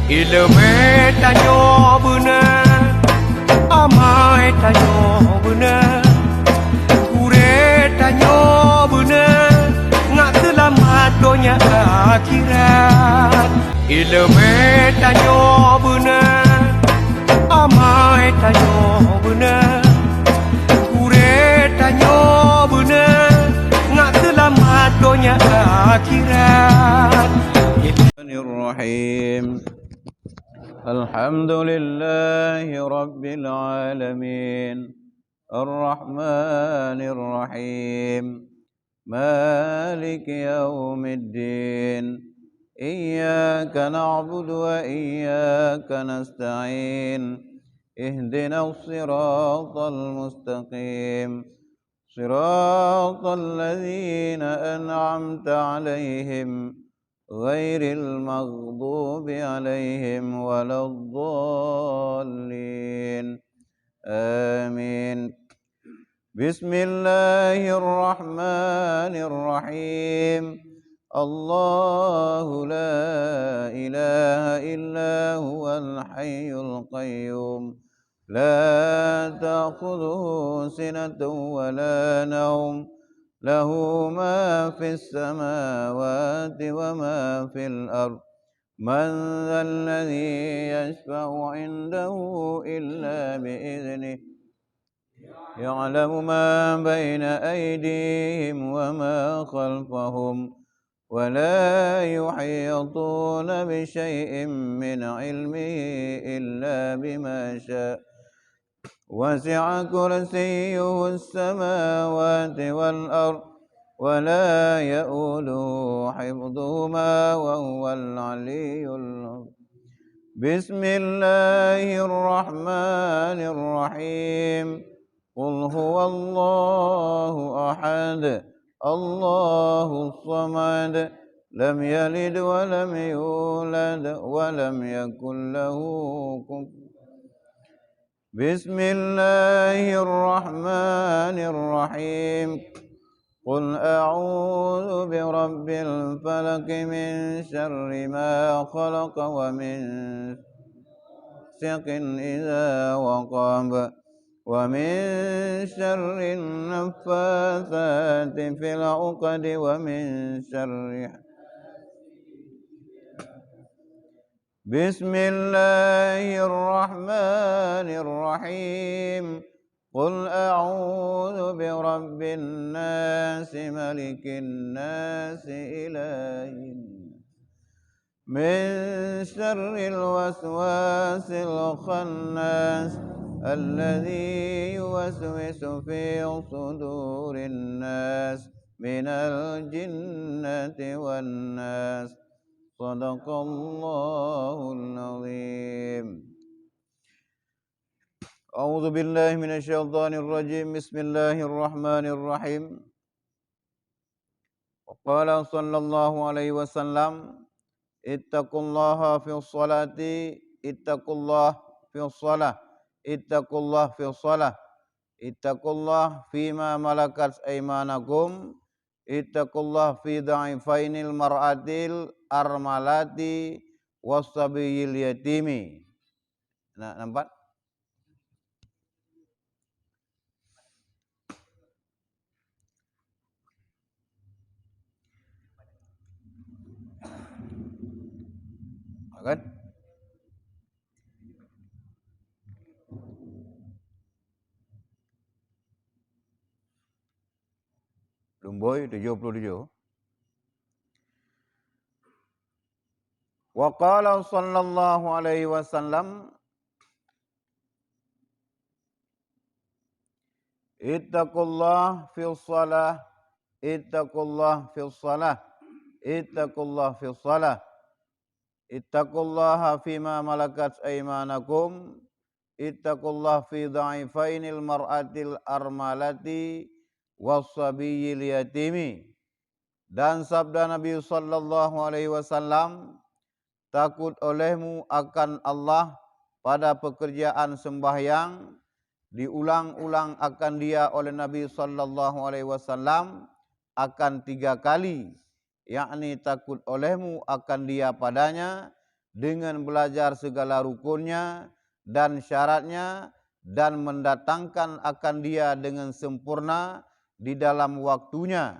Ilmu tanyo bener, amai tanyo bener, ure tanyo bener, ngak selamat dunia akhirat. Ilmu tanyo bener, amai tanyo bener, ure tanyo bener, ngak selamat dunia akhirat. الرحيم الحمد لله رب العالمين الرحمن الرحيم مالك يوم الدين إياك نعبد وإياك نستعين اهدنا الصراط المستقيم صراط الذين أنعمت عليهم غير المغضوب عليهم ولا الضالين آمين بسم الله الرحمن الرحيم الله لا إله إلا هو الحي القيوم لا تأخذه سنة ولا نوم له ما في السماوات وما في الأرض من ذا الذي يشفع عنده إلا بإذنه يعلم ما بين أيديهم وما خلفهم ولا يحيطون بشيء من علمه إلا بما شاء وسع كرسيه السماوات والأرض ولا يؤوده حفظهما وهو العلي العظيم بسم الله الرحمن الرحيم قل هو الله أحد الله الصمد لم يلد ولم يولد ولم يكن له كفوا بسم الله الرحمن الرحيم قل أعوذ برب الفلق من شر ما خلق ومن شق إذا وقب ومن شر النفاثات في العقد ومن شر بسم الله الرحمن الرحيم قل أعوذ برب الناس ملك الناس إله الناس من شر الوسواس الخناس الذي يوسوس في صدور الناس من الجنة والناس صدق الله العظيم أعوذ بالله من الشيطان الرجيم بسم الله الرحمن الرحيم وقال صلى الله عليه وسلم اتقوا الله في الصلاة اتقوا الله في الصلاة اتقوا الله في الصلاة اتقوا الله فيما ملكت أيمانكم ittaqullah fi dha'ifainil mar'atil armalati wasabiyil yatimi. Nah, nampak? Kan? Lumboy 77. Wa qala sallallahu alaihi wasallam ittaqullah fil shalah ittaqullah fil shalah ittaqullah fil shalah ittaqullaha fima malakat aymanakum ittaqullah fi dha'ifainil mar'atil armalati wasabiyil yatimi. Dan sabda Nabi sallallahu alaihi wasallam, takut olehmu akan Allah pada pekerjaan sembahyang, diulang-ulang akan dia oleh Nabi sallallahu alaihi wasallam akan 3 kali, yakni takut olehmu akan dia padanya dengan belajar segala rukunnya dan syaratnya dan mendatangkan akan dia dengan sempurna di dalam waktunya.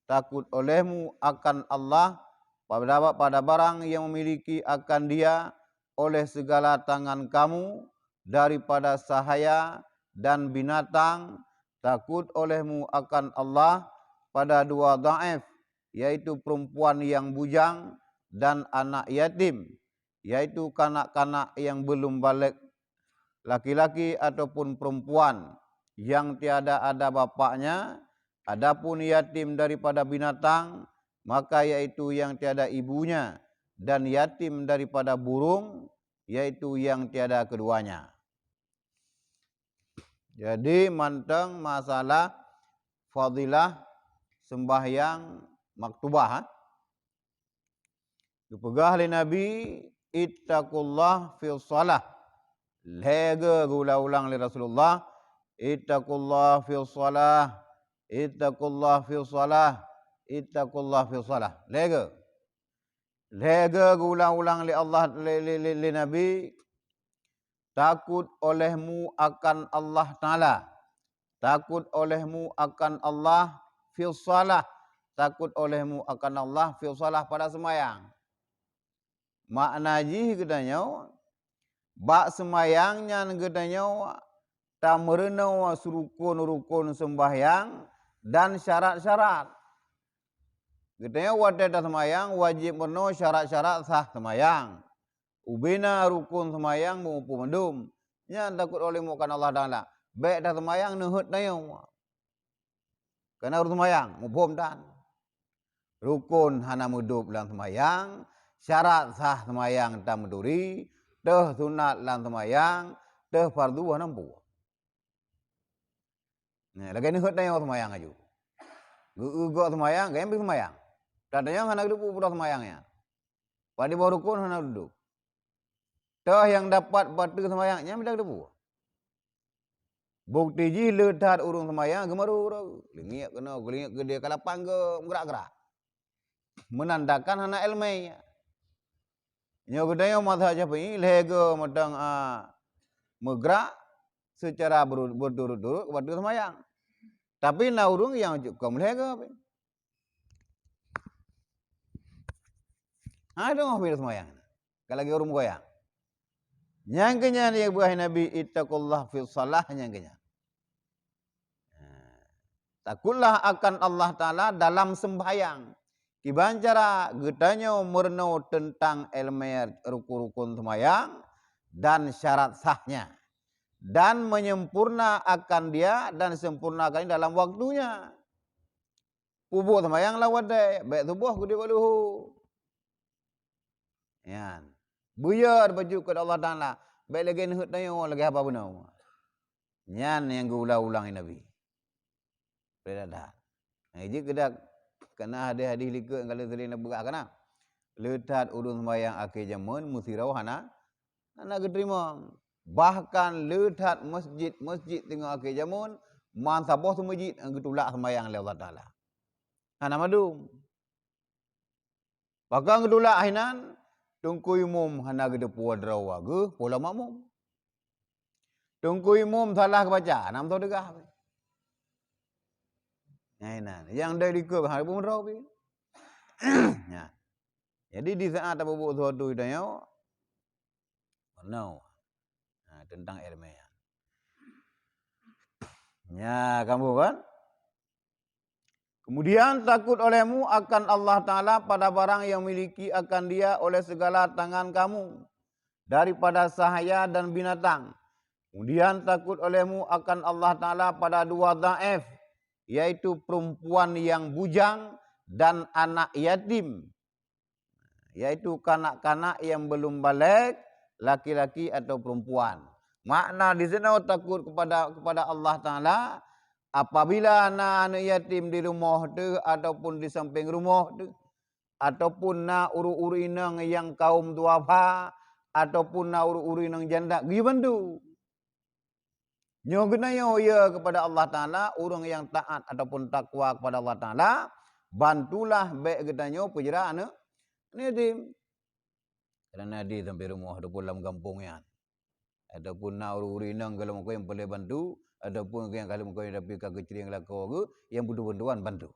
Takut olehmu akan Allah pada barang yang memiliki akan dia oleh segala tangan kamu daripada sahaya dan binatang. Takut olehmu akan Allah pada dua dhaif, yaitu perempuan yang bujang dan anak yatim, yaitu kanak-kanak yang belum balik, laki-laki ataupun perempuan yang tiada ada bapaknya. Adapun yatim daripada binatang, maka yaitu yang tiada ibunya, dan yatim daripada burung, yaitu yang tiada keduanya. Jadi manteng masalah fadilah sembahyang maktubah. Dipegah oleh Nabi, ittaqullah fil salah. Lega ulang oleh Rasulullah, ittaqullah fil salah, ittaqullah fil salah, ittaqullah fil salah. Lega ulang oleh Allah, oleh Nabi, takut olehmu akan Allah Ta'ala. Takut olehmu akan Allah fil salah. Takut olehmu akan Allah fil salah pada semayang. Makna ji katanya, bak semayangnya katanya, tak merenau rukun-rukun sembahyang dan syarat-syarat. Katanya wadai semayang wajib merenau syarat-syarat sah semayang. Ubina rukun semayang maupun mendum. Nya takut olehmu akan Allah Ta'ala. Baik dah semayang nuhut dayo. Karena urus semayang maupun dan rukun hana mudup dalam semayang, syarat sah semayang tak menduri, teh sunat dalam semayang, teh fardu hana nampu. Nah, lagi nuhut dayo semayang aju. Guguk semayang, gaya ambil semayang. Tadanya hana duduk pada semayangnya. Pada bawah rukun hana duduk. Tah yang dapat batu semayangnya bila debu. Bukti ji letat urung semayang gemaru. Lingik kena gelingik ke dia kalapang ke gerak-gerak. Menandakan anak ilmiah. Nyo gedaya mazhab Syafi'i lega madang megrak secara berturut-turut batu semayang. Tapi na urung yang cukup lega. Ada ngah semayang. Kalau lagi urung goyang. Nyangkanya dia buah Nabi, ittaqullah fil salah nyangkanya. Takutlah akan Allah Ta'ala dalam sembahyang. Kiban cara getanya merenau tentang ilmu rukun-rukun sembahyang dan syarat sahnya. Dan menyempurna akan dia dan sempurnakan dalam waktunya. Pubuh sembahyang lah wadai. Baik tubuh gede waluhu. Ya. Buyar baju kepada Allah Ta'ala. Baik lagi nuhut dayo, lagi apa benar. Nyan yang ulang-ulangi Nabi. Berada. Nah, ini kedak kena hadis-hadis likut kalau terina berak kana. Letat urun sembahyang akhir zaman musirau hana keterima. Bahkan letat masjid tengah akhir zaman mansabah tu masjid getulak sembahyang oleh Allah Ta'ala. Hana madum. Bahkan getulak hinan tungku umum hana gede puan rawa ge pola makmum. Tungku umum salah kebaca, nam tahu degah. Nah, yang dari ke hal pun raw pi. Ya. Jadi di saat apa buat sesuatu itu no. Nah, tentang ilmiah. Ya, kamu kan? Kemudian takut olehmu akan Allah Ta'ala pada barang yang miliki akan dia oleh segala tangan kamu. Daripada sahaya dan binatang. Kemudian takut olehmu akan Allah Ta'ala pada dua dhaif. Yaitu perempuan yang bujang dan anak yatim. Yaitu kanak-kanak yang belum balik, laki-laki atau perempuan. Makna di sana takut kepada Allah Ta'ala. Apabila anak yatim di rumah tu ataupun di samping rumah tu ataupun na uru-uru inang yang kaum duafa ataupun na uru-uru inang janda gi bantu. Nyo genayo ya kepada Allah Taala orang yang taat ataupun takwa kepada Allah Taala bantulah baik gedanyo pejera anak yatim. Kerana di sampai rumah ataupun dalam kampung yan. Ataupun nak urinang kalau muka yang boleh bantu, ataupun yang kalau muka yang tapi kagak kecil yang laku ke, yang butuh bantuan bantu.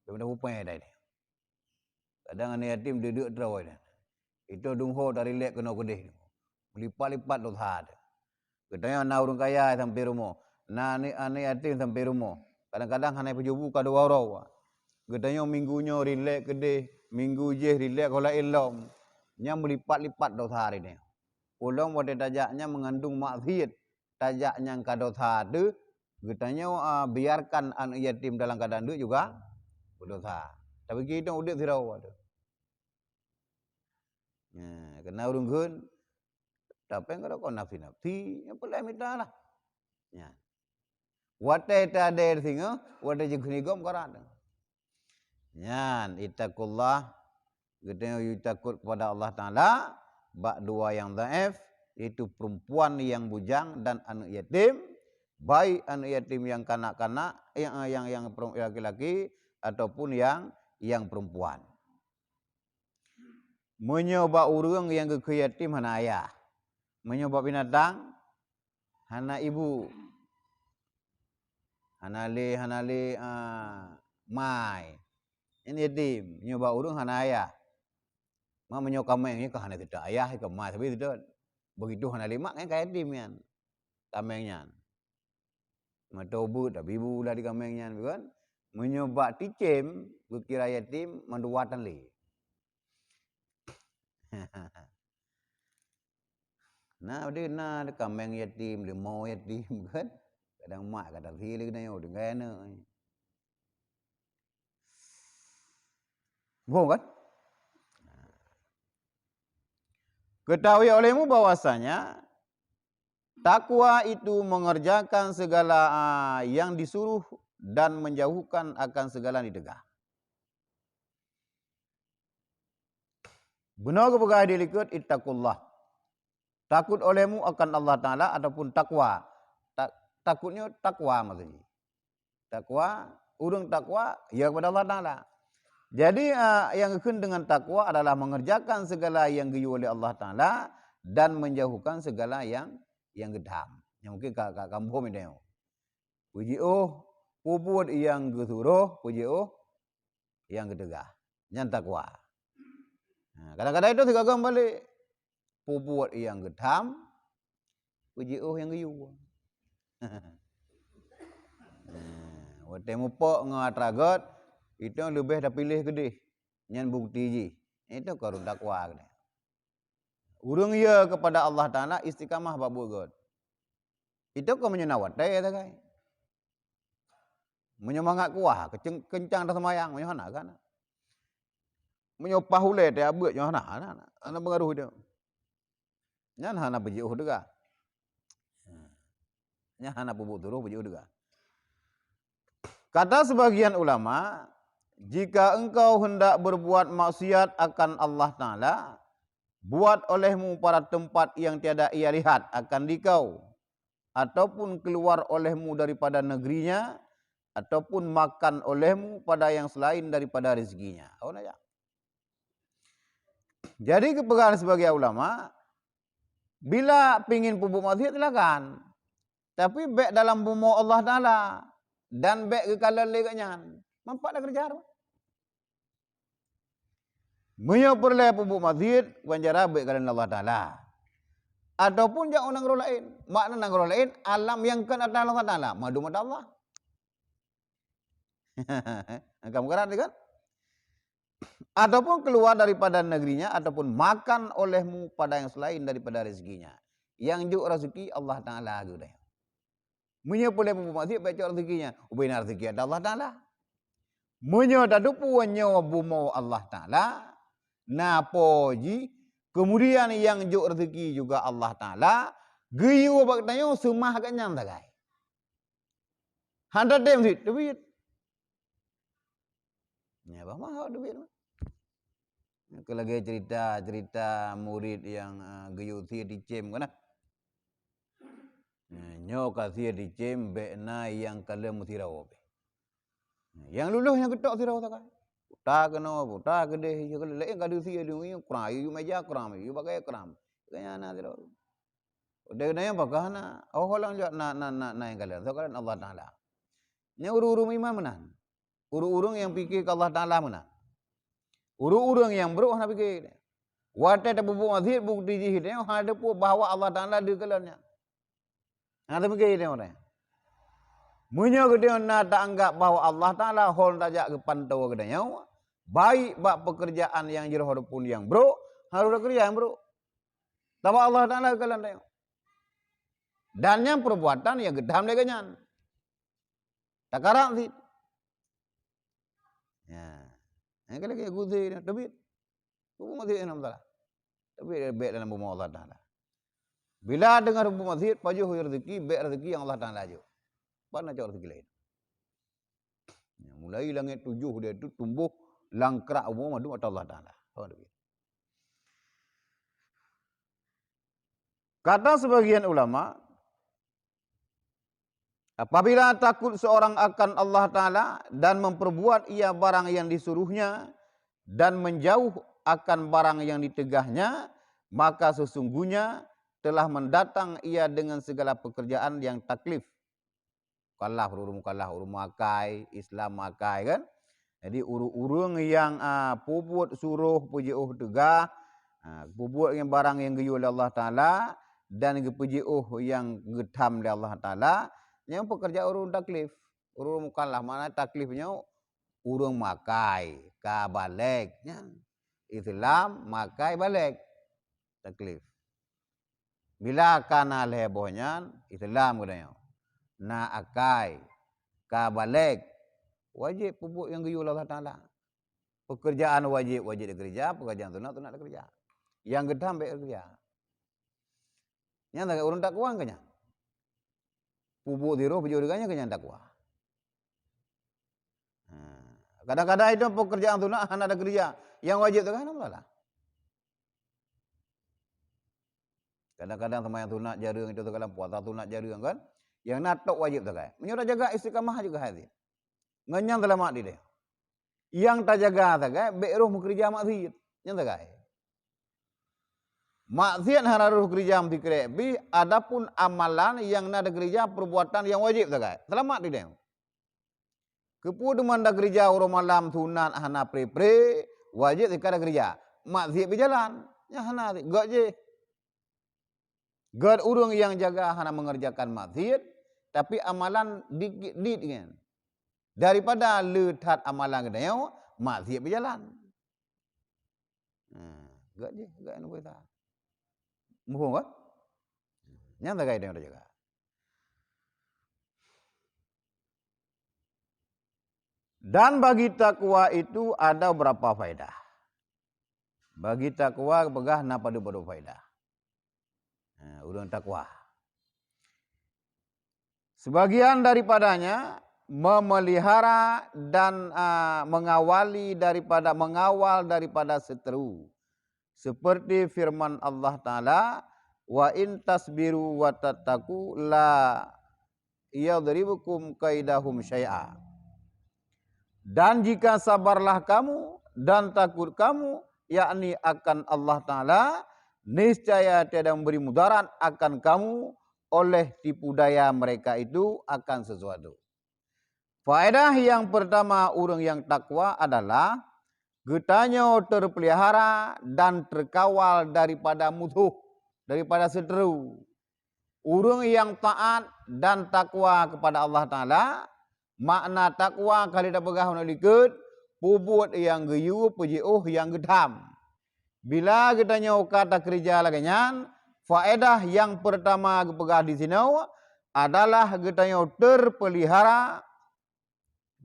Benda upaya dah ni. Kadang anak yatim duduk terawai dah. Itu dungho dari lek kena kedih. Melipat-lipat tu had. Katanya anak orang kaya sampai rumah. Nah anak yatim sampai rumah. Kadang-kadang anak pejubu kada warau. Katanya minggunya rilek kedih, minggu je rilek kalau ilom. Nya melipat-lipat dosa hari ni. Ulang pada tajaknya mengandung maksiat. Tajaknya kadosa tu, katanya biarkan anak yatim dalam keadaan tu juga berdosa. Tapi kita udah tidak ada. Ya, kena urung kun. Tapi kalau kau nafsi, yang boleh minta lah. Ya. Watai tak ada singa, watai jengkuni gom koran. Yan, itakullah. Kita takut kepada Allah Ta'ala. Bak dua yang dhaif. Itu perempuan yang bujang dan anak yatim. Baik anak yatim yang kanak-kanak. Yang laki-laki. Ataupun yang perempuan. Menyoba urang yang ke yatim hana ayah. Menyoba binatang. Hana ibu. Hana le mai. Ini yatim. Menyoba urang hana ayah. Menyo kameng ni kahana tidak ayah ke mas tapi tidak begitu hana lima kan kayak dimian kamengnya matobu tapi ibu lah di kamengnya kan menyoba ticem kira yatim manduatan li nah dia na kameng yatim le mau yatim kan kadang mak kadang hili kena yo dengan kan ketahui olehmu bahwasanya takwa itu mengerjakan segala yang disuruh dan menjauhkan akan segala yang dicegah. Benar ke perkara dilikut ittaqullah. Takut olehmu akan Allah Ta'ala ataupun takwa. Takutnya takwa maksudnya. Takwa, urung takwa ya kepada Allah Ta'ala. Jadi yang kena dengan takwa adalah mengerjakan segala yang diyu oleh Allah Ta'ala dan menjauhkan segala yang gedam. Yang mungkin kat kampung ini. Puji puput yang gesuruh, puji yang gedegah. Yang takwa. Kadang-kadang itu tiga kembali. Puput yang gedam, puji yang geyu. Waktu mupok ngatragot, itu lebih dah pilih kedih. Yang bukti je. Itu karun takwa. Urung ya kepada Allah Ta'ala istiqamah babu god. Itu kau menyenawat. Daya tak kai. Menyemangat kuah. Kencang dah semayang. Menyana kan. Menyopah ulai. Dia buat. Menyana. Anak pengaruh dia. Yang hana berjiuh juga. Yang hana bubuk turuh berjiuh juga. Kata sebagian ulama, jika engkau hendak berbuat maksiat akan Allah Ta'ala, buat olehmu pada tempat yang tiada ia lihat akan dikau, ataupun keluar olehmu daripada negerinya, ataupun makan olehmu pada yang selain daripada rezekinya. Jadi kepegangan sebagai ulama, bila pingin pupuk maksiat silakan. Tapi baik dalam bumu Allah Ta'ala. Dan baik ke kalan leganya. Mampak dah kerja. Menyo perleh pupuk maksiat. Wanjara baik kalan Allah Ta'ala. Ataupun jangan orang lain. Makna orang lain. Alam yang kan atas Allah Ta'ala. Madu mata Allah. Kamu kerat kan? Ataupun keluar daripada negerinya. Ataupun makan olehmu pada yang selain daripada rezekinya. Yang juk rezeki Allah Ta'ala. Menyo boleh bermaksud baca rezekinya. Ubina rezeki ada Allah Ta'ala. Menyo dadupu wanyo bumo Allah Ta'ala. Napoji. Kemudian yang juk rezeki juga Allah Ta'ala. Geyu baknanya semah kanyang tagai. Handa dem sih. Duit. Ya bahwa duit. Kalau lagi cerita murid yang geyu si dicem kan. Nyo kasih dicem bekna yang kala mutirau. Yang luluh yang ketok sirau tak. Ta kena apa? Ta kedeh je kalau lain kadu sia dia kram yu meja kram yu pakai kram. Kaya ana dia. Udah naya pakah na. Oh holang jak na yang kalian. So kalian Allah Taala. Nya uru-uru imam menan. Uru-urung yang fikir ke Allah Taala menan. Uru-urung yang bro na fikir. Wate ta bubu mazhir bukti ji hide hade pu bahwa Allah Taala di kalannya. Ada fikir dia orang. Munyo gede na tak anggap bahwa Allah Taala hol tajak ke pantau gede nyawa. Baik bak pekerjaan yang jero pun yang bro, harus kerja yang bro. Tahu Allah Taala kalan dia. Dan yang perbuatan yang gedam dia ganyan. Takarak sih. Ya. Yang kali kayak guzi tapi buku masjid enam salah. Tapi baik dalam buku Allah Taala. Bila dengar buku masjid, pajuh rezeki, baik rezeki yang Allah Taala aja. Mana cakap rezeki lain. Ya, mulai langit 7 dia itu tumbuh langkrak umum madu mata Allah Taala. Kata sebagian ulama, apabila takut seorang akan Allah Taala dan memperbuat ia barang yang disuruhnya dan menjauh akan barang yang ditegahnya, maka sesungguhnya telah mendatang ia dengan segala pekerjaan yang taklif. Kalah urung makai, Islam makai kan. Jadi urung yang puput suruh pujiuh tegah, puput yang barang yang geyu oleh Allah Taala dan pujiuh yang gedam oleh Allah Taala, yang pekerja urung taklif. Urung kalah mana taklifnya urung makai, ka balik nya. Islam makai balik taklif. Bila kana lebohnya Islam katanya. Na akai ka balik wajib pupuk yang geyu Allah Taala. Pekerjaan wajib dikerja, pekerjaan sunat dikerja. Yang gedam baik kerja. Yang tak urun takwa kanya. Pupuk diroh bejo dengannya kanya takwa. Kadang-kadang itu pekerjaan sunat hanya ada kerja. Yang wajib tu kan Allah. Kadang-kadang sembahyang sunat jarang itu kalau puasa sunat jarang kan. Yang natok wajib tak kai. Menyuruh jaga istiqamah juga hati. Ngenyang dalam mak dia. Yang tak jaga tak kai, beruh bekerja maksiat. Yang tak kai. Maksiat harus kerja fikir. Bi adapun amalan yang nak kerja perbuatan yang wajib tak kai. Selamat dia. Kepu deman dak kerja orang malam sunat hana pre wajib sekadar kerja. Maksiat berjalan. Ya hana gak je. Gad urung yang jaga hana mengerjakan maksiat. Tapi amalan dikit kan. Daripada letat amalan kedai, maksiat berjalan. Gak je, gak nak kita. Muhung kan? Yang tak kait dengan jaga. Dan bagi takwa itu ada berapa faedah. Bagi takwa pegah na pada faedah. Urang takwa. Sebagian daripadanya memelihara dan mengawal daripada seteru. Seperti firman Allah Ta'ala, wa in tasbiru wa tattaqu la yadribukum kaidahum syai'a. Dan jika sabarlah kamu dan takut kamu, yakni akan Allah Ta'ala, niscaya tiada memberi mudarat akan kamu oleh tipu daya mereka itu akan sesuatu. Faedah yang pertama orang yang takwa adalah getanya terpelihara dan terkawal daripada musuh, daripada seteru. Orang yang taat dan takwa kepada Allah Ta'ala, makna takwa kali dah pegah ikut, puput yang geyu, pujiuh yang gedam. Bila getanya kata kerja laginya, faedah yang pertama kepegah di sini adalah getanya terpelihara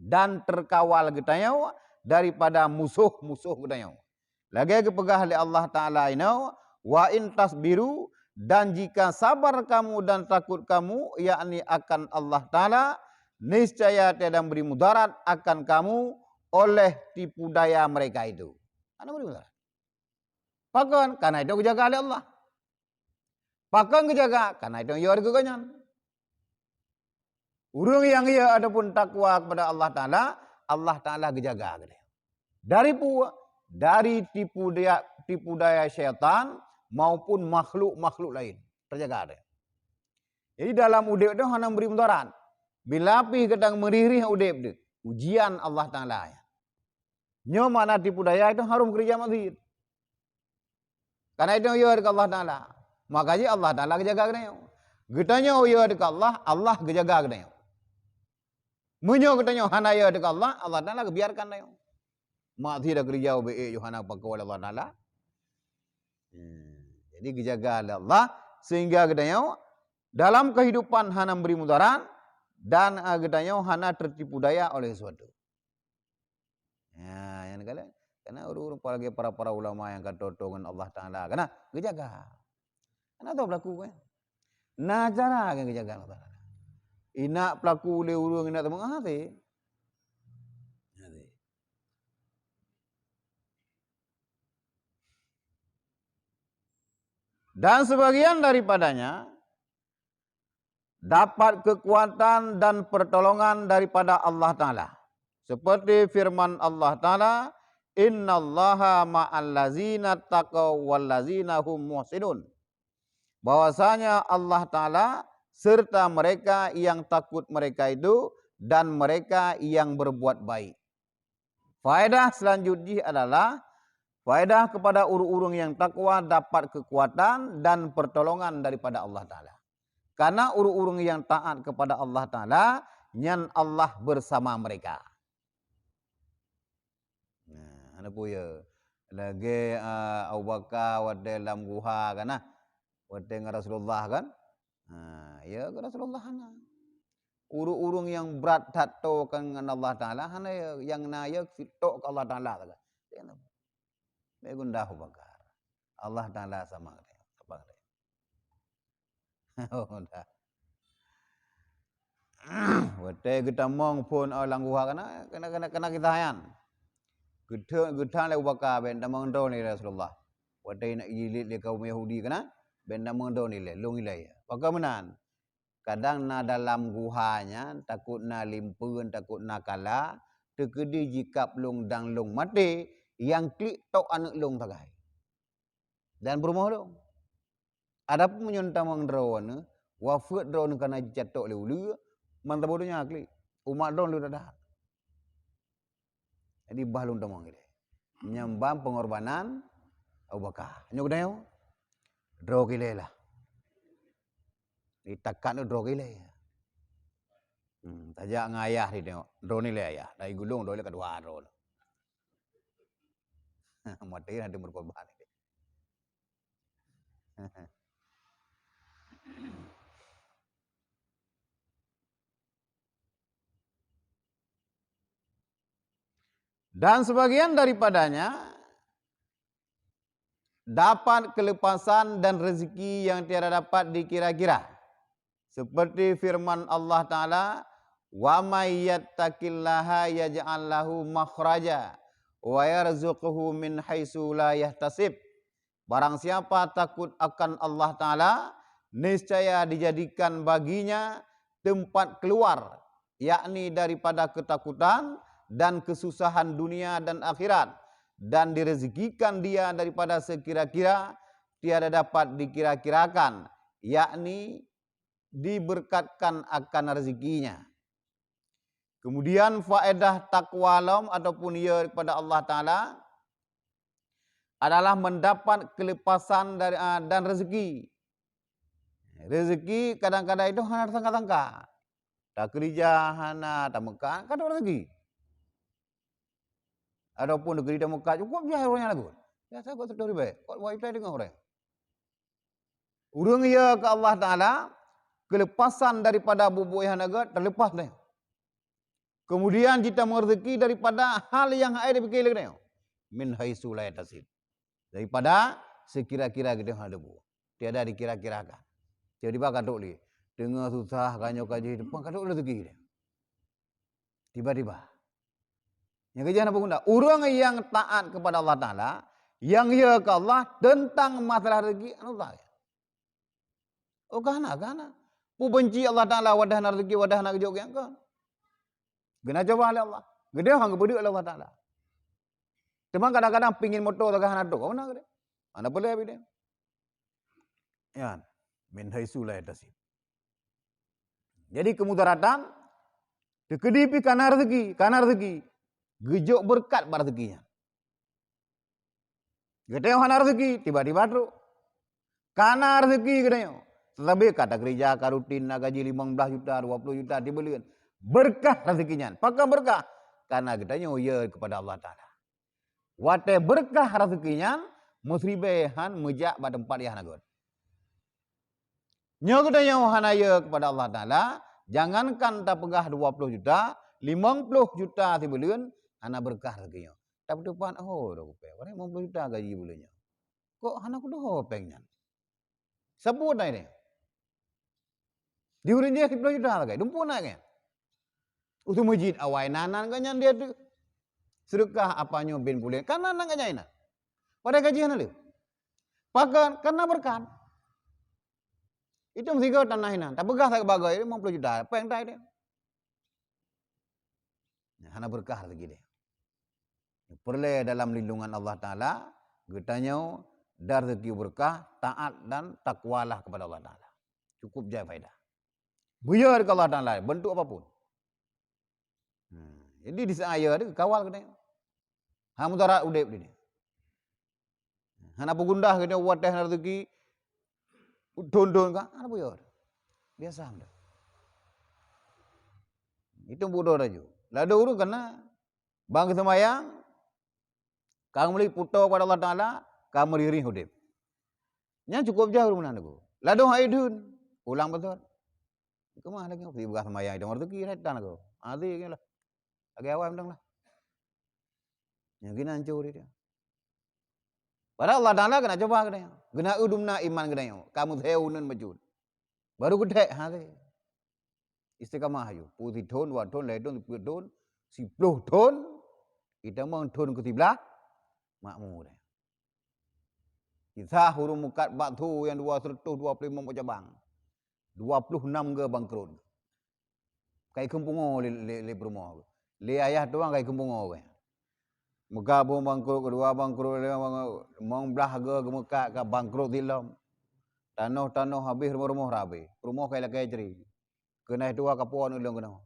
dan terkawal getanya daripada musuh-musuh getanya. Lagi kepegah oleh Allah Ta'ala ini, wa in tasbiru, dan jika sabar kamu dan takut kamu, yakni akan Allah Ta'ala, niscaya tiada beri mudarat akan kamu oleh tipu daya mereka itu. Mana beri mudarat? Pakan, karena itu kejaga oleh Allah. Pakan kejaga, karena itu ia ada keganyan. Urang yang ia ada pun takwa kepada Allah Ta'ala kejaga. dari tipu daya syaitan maupun makhluk-makhluk lain. Terjaga dia. Jadi dalam udip tu hana beri mudarat. Bila pi kadang merih udip tu, ujian Allah Taala ya. Nyo mana tipu daya itu harum kerja mazid. Karena itu ya dekat Allah Taala. Makanya Allah Taala kejaga kena. Getanya ya dekat Allah, Allah kejaga kena. Munyo getanya hana ya dekat Allah, Allah Taala kebiarkan kena. Mak tidak kerja OBE Yohana pakawal Allah Taala. Jadi kejaga oleh Allah sehingga getanya dalam kehidupan hana beri mudarat dan getanya hana tertipu daya oleh sesuatu. Ya, yang kala karena urus apalagi para ulama yang kata dengan Allah Taala, karena kejaga. Karena tahu berlaku kan. Nah cara yang kejaga Allah Taala. Ina pelaku oleh urang ina temang hati. Dan sebagian daripadanya dapat kekuatan dan pertolongan daripada Allah Ta'ala. Seperti firman Allah Ta'ala, innallaha ma'al lazina taqaw wal lazina hum muhsinun. Bahwasanya Allah Ta'ala serta mereka yang takut mereka itu dan mereka yang berbuat baik. Faedah selanjutnya adalah faedah kepada urung-urung yang takwa dapat kekuatan dan pertolongan daripada Allah Ta'ala. Karena urung-urung yang taat kepada Allah Ta'ala, nyan Allah bersama mereka. Nah, ada punya. Lagi Abu Bakar wade dalam guha kan nah. Wade dengan Rasulullah kan. Ya ke Rasulullah hana. Urung-urung yang berat tato dengan Allah Ta'ala, hana yang naya fitok ke Allah Ta'ala. Begundah Abu Bakar. Allah Ta'ala sama dia. Dah. Wate kita mong pun orang gua kena kita hayan. Gedang le Bakar ben damang do ni Rasulullah. Wate nak gilit le kaum Yahudi kana ben damang do ni le long ilai. Bagaimana? Kadang na dalam guhanya takut na limpeun, takut na kala, tekedi jika long dang long mati yang klik tok anak long tagai. Dan berumah dong. Adapun menyontamang drone, wafat drone kana jatuh le ulu, mantap bodohnya klik. Umat drone lu dah. Jadi bahlun tamang ini. Menyambang pengorbanan Abu Bakar. Nyok dayo. Draw kile lah. Ditakan draw kile. Tajak ngayah di tengok. Draw ni le ayah. Dari gulung draw le kedua draw. Mati nanti berkorban. Dan sebagian daripadanya dapat kelepasan dan rezeki yang tiada dapat dikira-kira. Seperti firman Allah Ta'ala, وَمَنْ يَتَّقِ اللَّهَ يَجْعَلْ لَهُ مَخْرَجًا وَيَرْزُقْهُ مِنْ حَيْثُ لَا يَحْتَسِبُ. Barang siapa takut akan Allah Ta'ala, niscaya dijadikan baginya tempat keluar, yakni daripada ketakutan dan kesusahan dunia dan akhirat, dan direzekikan dia daripada sekira-kira tiada dapat dikira-kirakan, yakni diberkatkan akan rezekinya. Kemudian faedah takwa lam ataupun ia kepada Allah Ta'ala adalah mendapat kelepasan dari dan rezeki. Rezeki kadang-kadang itu hanya tangka-tangka. Tak kerja hana tak makan, kan ada rezeki. Adapun negeri dah Mekah cukup biasa orangnya lagu. Biasa kau tertarik baik. Kau buat itu dengan orang. Urang ia ke Allah Ta'ala, kelepasan daripada bubuk yang naga terlepas dah. Kemudian kita merezeki daripada hal yang ada di fikir lagi. Min haitsu la yahtasib. Daripada sekira-kira kita ada bu. Tiada dikira-kirakan. Jadi bah kaduk li. Dengar susah kanyo kaji depan kaduk rezeki dia. Tiba-tiba yang kerja apa guna? Orang yang taat kepada Allah Ta'ala, yang ia ke Allah tentang masalah rezeki, Allah. Oh kana. Pu benci Allah Ta'ala wadah nak rezeki, wadah nak kerja yang kan. Gena coba oleh Allah. Gede hang kepedu oleh Allah Ta'ala. Cuma kadang-kadang pingin motor tak hana tu. Kau nak ke? Mana boleh habis dia. Ya, min haisu la yatasib. Jadi kemudaratan dekedipi kana rezeki. Gejok berkat bar rezekinya. Geteo hana rezeki, tiba-tiba tu. Kana rezeki geteo. Tetapi kata kerja karutin nak gaji 15 juta, 20 juta dibelikan. Berkah rezekinya. Pakai berkah. Karena getanya ya kepada Allah Ta'ala. Wate berkah rezekinya, musribehan mejak pada tempat yang nagot. Nyo getanya hana ya kepada Allah Ta'ala. Jangankan tak pegah 20 juta, 50 juta dibelikan, hana berkah rezekinya. Tapi depan, oh, dah kupeng. 50 juta gaji bulannya. Kok hana kudu pengnya? Sebut dah ini. Diurin dia 10 juta lagi. Dumpun nak kan? Untuk masjid awai nanan kanyan dia tu. Sedekah apanya bin bulan. Kan nanan kanyan. Pada gaji hana lu. Pakan karena berkat. Itu mesti kau tanah ini. Tak begah tak bagai 50 juta. Apa yang tak dia? Hana berkah lagi dia. Perle dalam lindungan Allah Ta'ala. Getanya dar rezeki berkah, taat dan takwalah kepada Allah Ta'ala. Cukup jaya faedah. Buyar ke Allah Ta'ala, bentuk apapun. Jadi di saya dia kawal kena. Ha mudarat udip dia. Hana pugundah kena wateh rezeki. Don-don ka, ana buyar. Biasa anda. Itu bodoh raju. Lada urus kena bang semayang kang meli puto pada Allah Ta'ala, kang meriri udip. Nya cukup jauh rumah aku. Lada haidun, ulang betul. Kemana lagi? Pergi bekas semayang itu rezeki retan aku. Adi lah. Agak awam dong lah. Yang gini hancur dia. Padahal Allah Ta'ala kena coba kena. Kena udumna iman kena. Kamu theunan majud. Baru gede hati. Istiqamah ayo. Putih ton, 2 ton, 2 ton, 10 ton, 10 ton. Kita mau ton ke sebelah. Makmur. Kita huruf mukat batu yang 225 cabang. 26 ke bangkrut. Kayak kempungo le promo. Le ayah doang kayak kempungo we. Muka bung bangkrut, kedua bangkrut, mong belah ke muka ke bangkrut dilam. Tanah habis rumah rabi. Rumah kayak lagi ceri. Kena dua kapuan ulang kena.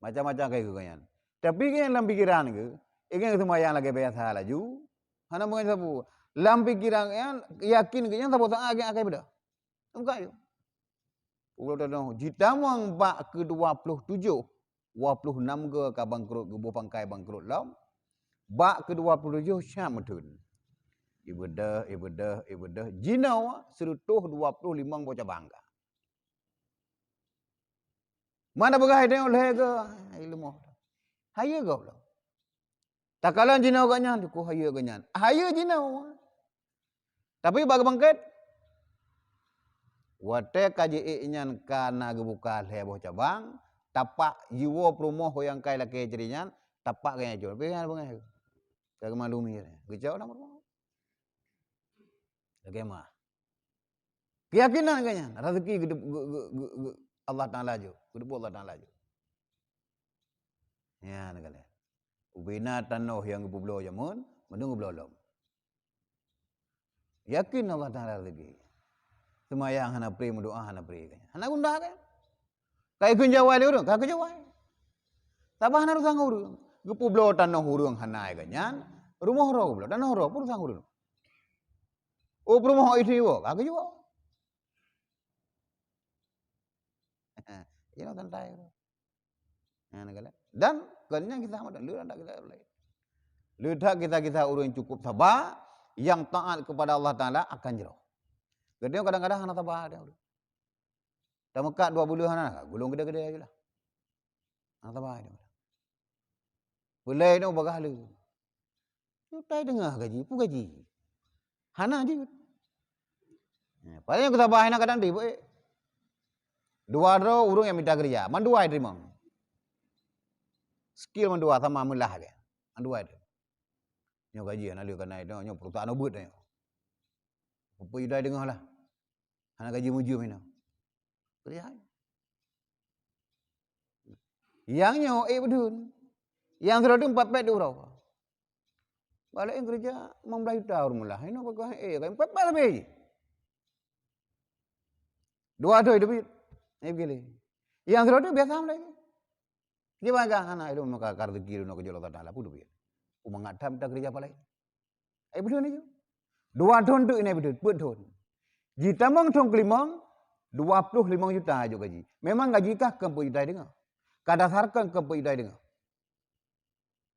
Macam-macam kayak gitu. Tapi kan dalam pikiran ke, ingin semayang lagi biasa laju. Hana mungkin sabu. Dalam pikiran kan yakin ke yang sabu tak agak beda. Enggak yo. Ulo tanah jita mong bak ke 27, 26 ke bangkrut ke bupangkai bangkrut lam. Bak ke 27 syam metun. Ibadah. Jinau serutuh 25 bocah bangga. Mana begai dia oleh ke ilmu. Haya ke belum? Tak kalah jinau kanya, ku haya kanya. Haya jinau. Tapi bagi bangkit wate kaji inyan kana gebuka lebo cabang tapak jiwa promo yang kai laki cerinya tapak kaya jual. Tapi kan bengai. Kagak malumi ya. Gejau nama promo. Bagaimana? Keyakinan kanya rezeki Allah Ta'ala jo. Kudu Allah Ta'ala jo. Ya negala. Ubina tanah yang gebublo jamun menunggu belolom. Yakin Allah Ta'ala rezeki. Semayang hana pri mendoa hana pri. Hana gundah kan? Kai kunjawai le urang, ka kunjawai. Tabah hana rusang urang. Gebublo tanah urang hana ganyan. Rumah ro gebublo tanah ro pun rusang urang. Oh rumah itu wo, ka kunjawai. Ini santai. Ya negala. Dan kenya kita amat ludah kita lain. Ludah kita urang cukup sabar yang taat kepada Allah Ta'ala akan jero. Gede kadang-kadang hana tabah dia. Dah mekat 2 bulan hana, gulung gede-gede ajalah. Hana tabah dia. Belai tu bagah lu. Tai dengar gaji, pu gaji. Hana je. Paling kita tabah hana kadang di baik. 2 urang yang minta kerja, mandua terima. Skill mandua sama mulah ke. Mandua itu. Nyo gaji hana lu kana itu nyo perusahaan obut nyo. Apa you dah dengar lah. Hana gaji mujum ini. Kerja. Yang nyo bedun. Yang sudah tu 4 pet urau. Balik yang kerja membelah tahun mula. Ini apa kau? Kan 4 lebih. 2 tu hidup. Begini. Yang kedua tu biasa lagi. Gimana kan anak itu maka kartu kiri nak kerja Allah Taala pun dia. Umangat tam tak kerja apa lagi. Betul ni je. 2 tahun tu ini betul. Jika mang tong kelimang 25 juta aja gaji. Memang gaji kah kempu juta dengar. Kadasarkan kempu juta dengar.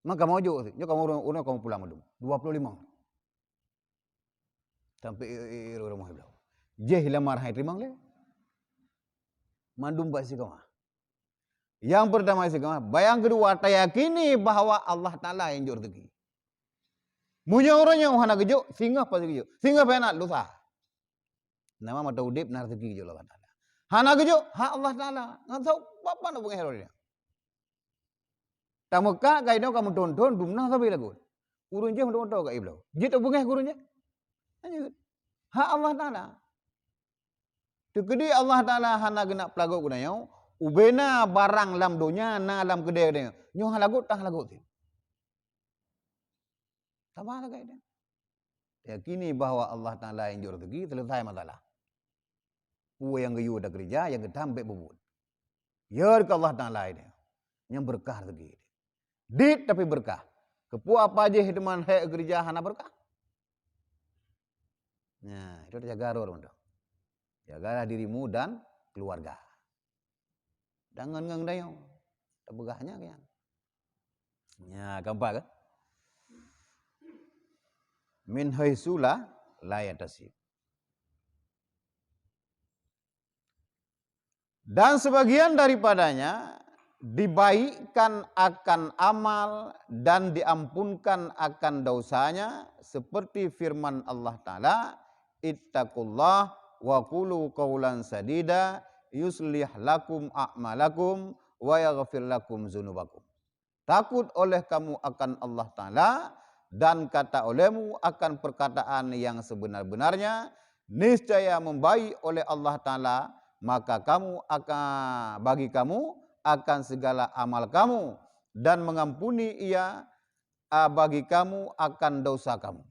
Maka mau jo tu. Jo kamu kamu pulang madum. 25. Sampai rumah belau. Je hilamar hai terima le. Mandum basi kau. Yang pertama sih kau. Bayang kedua tayakini bahawa Allah Taala yang jor rezeki. Munya orangnya ohana kejo, singa pasti kejo. Singa pena dosa. Nama mata udip nar rezeki kejo Allah Taala. Hana kejo, ha Allah Taala. Ngan tahu apa nak bukan hero dia. Tamuka kaino kamu tonton dumna sabi lagu. Urun je mau tahu kai belau. Je tak bukan urun je. Ha Allah Taala. Tukedi Allah Taala hana gena pelago gunanya. Ubena barang lam donya na lam gede dia. Nyo halagut tah lagut. Tambah lagi dia. Yakini bahawa Allah Taala yang jor rezeki selesai masalah. Uwe yang geyu dah kerja yang getampe bubut. Ya ke Allah Taala ini. Yang berkah rezeki. Dit tapi berkah. Kepu apa aja hidupan hai kerja hana berkah. Nah, itu jaga orang tu. Jagalah dirimu dan keluarga. Jangan ngengdayau. Tak begahnya kan. Ya, gampang kan? Min haisula la yatasib. Dan sebagian daripadanya dibaikkan akan amal dan diampunkan akan dosanya seperti firman Allah Ta'ala, ittaqullah wa qulu qawlan sadida yuslih lakum a'malakum wa yaghfir lakum dzunubakum. Takut oleh kamu akan Allah Ta'ala dan kata olehmu akan perkataan yang sebenar-benarnya, niscaya membaik oleh Allah Ta'ala, maka kamu akan bagi kamu akan segala amal kamu dan mengampuni ia bagi kamu akan dosa kamu.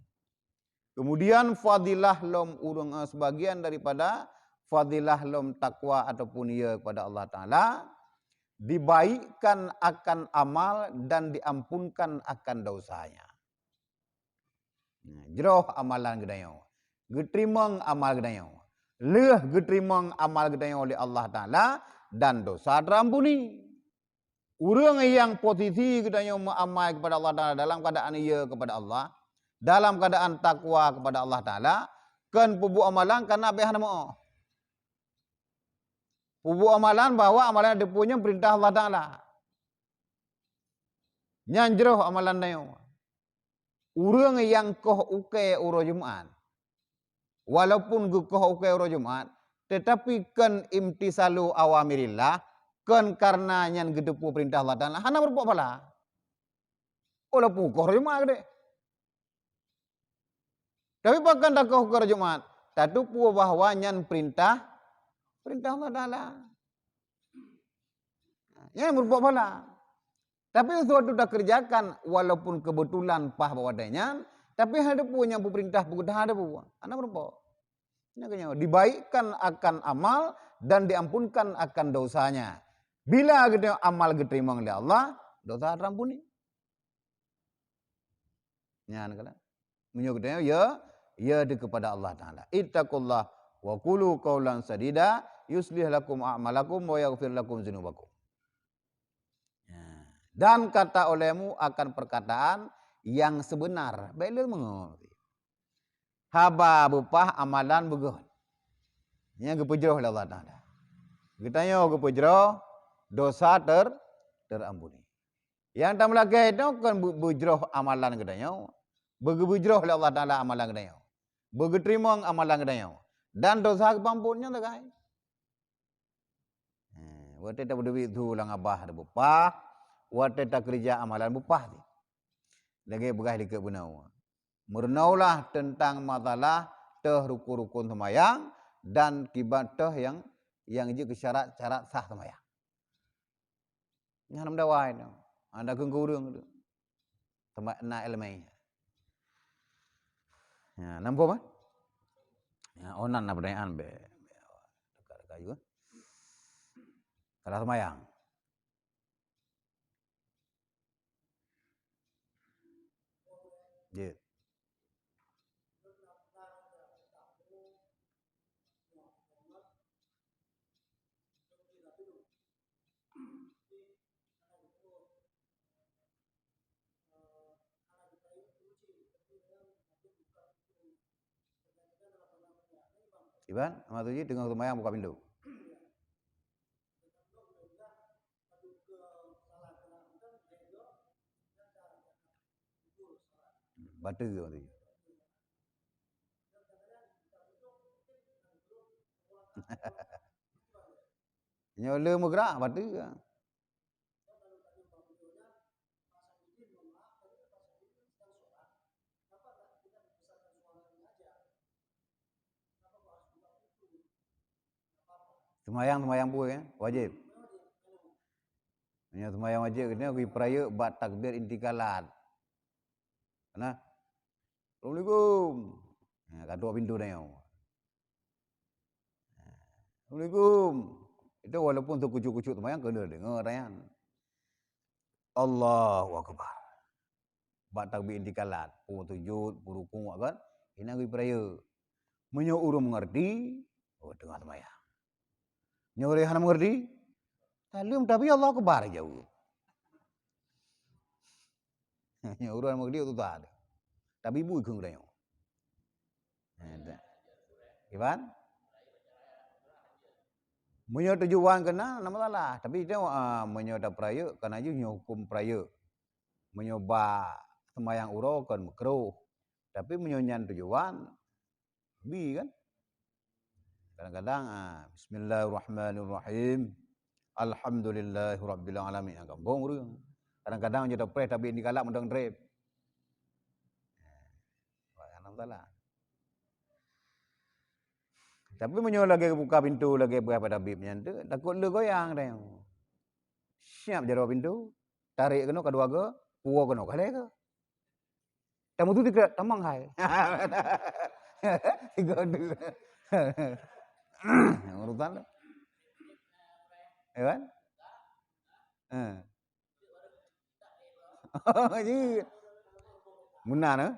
Kemudian fadilah lom urung sebagian daripada fadilah lom takwa ataupun ia kepada Allah Ta'ala, dibaikkan akan amal dan diampunkan akan dosanya. Jeroh amalan gedayau. Getrimang amal gedayau. Leh getrimang amal gedayau oleh Allah Ta'ala dan dosa terampuni. Urang yang posisi gedayau mengamal kepada Allah Ta'ala dalam keadaan ia kepada Allah, dalam keadaan takwa kepada Allah Ta'ala, kan pubu amalan karena behan mo. Pubu amalan bahwa amalan ada punya perintah Allah Ta'ala. Nyanjeroh amalan dayo. Urang yang koh uke uro Jumat. Walaupun koh uke uro Jumat, tetapi kan imtisalu awamirillah, kan karena nyan gedepu perintah Allah Ta'ala, hana berbuat pala. Walaupun koh Jumat gede. Tapi bahkan tak koh Jumat, tatupu bahwa nyan perintah Allah Ta'ala. Nyan berbuat pala. Tapi sesuatu dah kerjakan walaupun kebetulan pah bawa denyan, tapi ada punya perintah bukan ada pun. Anak berapa? Ini kanya dibaikkan akan amal dan diampunkan akan dosanya. Bila kita amal diterima oleh Allah, dosa terampuni. Ya anak kala. Menyuruh ya di kepada Allah Taala. Ittaqullah wa qulu qawlan sadida yuslih lakum a'malakum wa yaghfir lakum dzunubakum. Dan kata olehmu akan perkataan yang sebenar. Baiklah mengerti. Haba bupah amalan begon. Yang kepejroh oleh Allah Ta'ala. Kitanya kepejroh dosa terampuni. Yang tak melaki itu kan bujroh amalan kitanya. Bujroh oleh Allah Ta'ala amalan kitanya. Begeterima amalan kitanya. Dan dosa kepampunnya tak kaya. Waktu tak berdua itu lang abah ada bupah. Waktu tak kerja amalan bupah. Lagi begah di kebunau. Mernaulah tentang masalah rukun-rukun semayang dan kibat yang juga syarat-syarat sah semayang. Yang nam dawai, anda kengkurung tu, tempat nak ilmai. Ya, nampak mah? Ya, onan na pertanyaan be. Dekat juga. Kalau semayang. Ya. Iban, sama tujuh dengan semayang buka pintu. Batu sama tujuh. Nyola mau gerak batu. Semayang pun ya, wajib. Nya semayang wajib kena pergi peraya bat takbir intikalat. Nah, Assalamualaikum. Ya, kat pintu dah yo. Assalamualaikum. Itu walaupun tu kucuk-kucuk semayang kena dengar rayan. Allahu akbar. Bat takbir intikalat, pun sujud, pun rukuk kan. Ini pergi peraya. Menyo urung mengerti, oh tengah semayang. Nyore hana mengerti, salim tapi Allah akbar jauh. Nyore mengerti itu tak ada. Tapi ibu ikut dah yo. Iban? Menyo tujuan kena nama salah. Tapi dia menyo dah peraya kena ju hukum peraya. Menyo ba semayang uro kan makruh. Tapi menyo nyan tujuan bi kan. Kadang-kadang bismillahirrahmanirrahim. Alhamdulillahirabbil alamin. Gambong urang. Kadang-kadang je dah pray tapi dikalak mendang drep. Nama salah. Tapi menyo lagi buka pintu lagi berapa tabib nyan tu takut le goyang dah. Siap jaro pintu. Tarik kena kedua ke, puo kena kale ke. Tamu tu tidak tamang hai. Tiga dua. Urutan lah. Kan? Ji. Munan ah.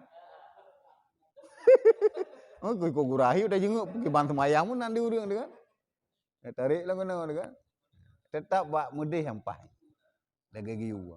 Oh, kau gurahi udah jenguk pergi bantu mayang pun nanti urang dia kan. Tarik lah kena dia kan. Tetap buat mudih sampai. Lagi giu.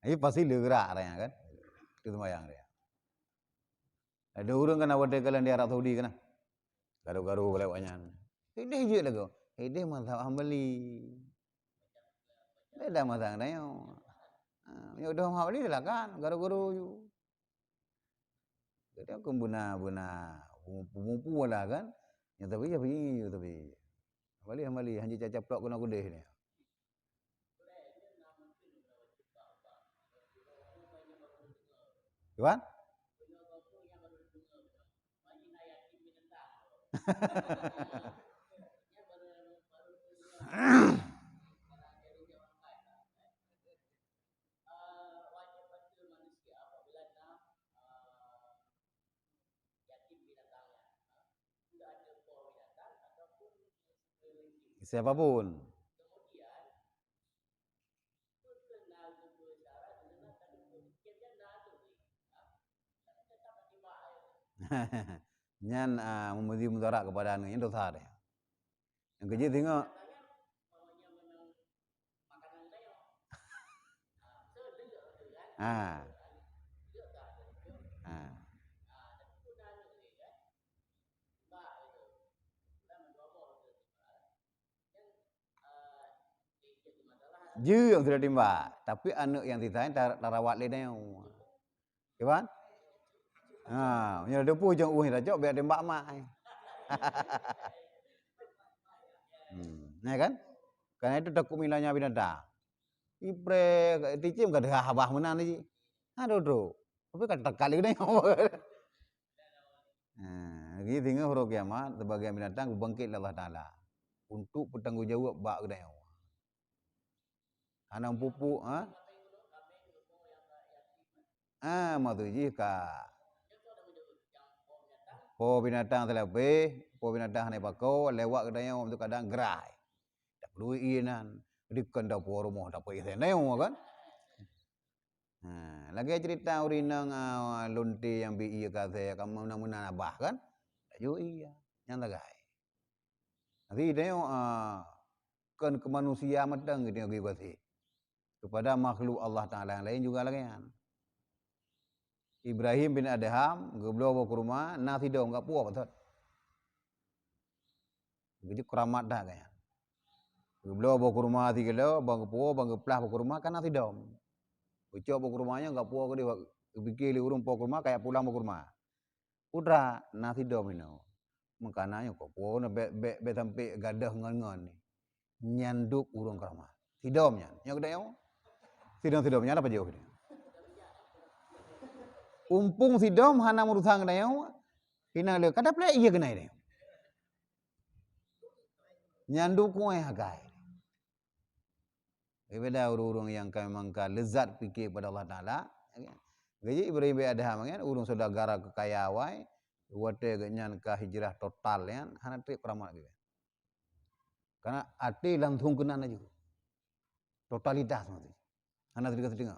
Ini pasti le gerak dia kan. Itu mayang dia. Ada orang kan awak kalian di Arab Saudi kan. Garu-garu lewatnya. Ini je lagu. Ini mazhab Hambali. Beda mazhab dia. Ya udah Hambali lah kan, garu-garu ju. Kita kan buna pumpu lah kan. Ya tapi ya begini tapi. Hambali hanya caca plok kena kudeh ni. Iwan? Siapapun. Nyan memudi mudarat kepada anu ini dosa dia. Yang kerja tengok. Je yang sudah timba, tapi anak yang ditanya tarawat le dia. Kawan? Nya depu jong uih dah biar tembak mak. Nah kan? Karena itu takut milanya binatang. Ipre ticim ka dah habah menan ni. Aduh do. Tapi kan tekali ni. Gitu tinggal huruf kiamat sebagai binatang bangkit Allah Taala untuk bertanggungjawab bak kedai. Anak pupu matuji ka po binatang terlebih, po binatang ni bako lewat kedai tu kadang gerai. Tak perlu inan, di kanda po rumah tak perlu inan kan. Lagi cerita urinang lunti yang bi iya kata kamu namunan abah kan. Yo iya, yang tagai. Nanti dia kan ke manusia matang gitu yang kepada makhluk Allah Ta'ala yang lain juga lagi kan. Ibrahim bin Adham geblo ke rumah nasi dong enggak puas betul. Begitu keramat dah kan. Geblo ke rumah 3 kilo bang puas bang geplah ke rumah kan nasi dong. Ucap ke rumahnya enggak puas ke dia pikir urung ke rumah kayak pulang ke rumah. Udah nasi dong ini. Makanannya kok puas be sampai gadah ngon-ngon ni. Nyanduk urung ke rumah. Tidomnya. Yang kedai Sidom-sidomnya apa jauh dia? Umpung sidom hana murusang kena yang hina le kada plek iya kena dia. Nyandu ku hagai. Beda urung yang memang lezat fikir pada Allah Taala. Gaji Ibrahim bin Adham kan urung saudara kekaya wai wate ganyan ka hijrah total kan hana tri keramat gitu. Karena ati langsung kena aja. Totalitas maksudnya. Hana tri kesetengah.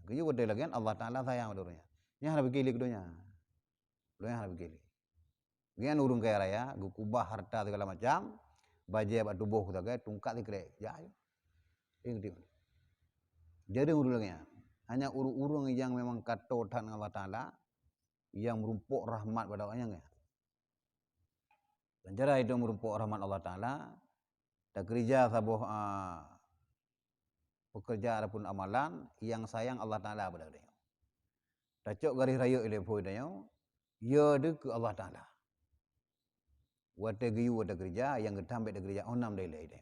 Gaji wate lagi kan Allah Taala sayang pada orangnya. Nya hana pikir kedonya. Doanya hana pikir. Gian urung kaya raya, gukubah harta segala macam, baje bat tubuh kita tungkat dikre. Ya. Jadi urung lagi. Hanya urung-urung yang memang katotan Allah Taala yang merumpuk rahmat pada orangnya. Dan cara itu merumpuk rahmat Allah Taala, tak kerja sabuh pekerja ataupun amalan yang sayang Allah Taala pada dia. Tacok garis raya ile poi dia, ya de ke Allah Taala. Wate giyu wate kerja yang getambe de kerja onam de ile dia.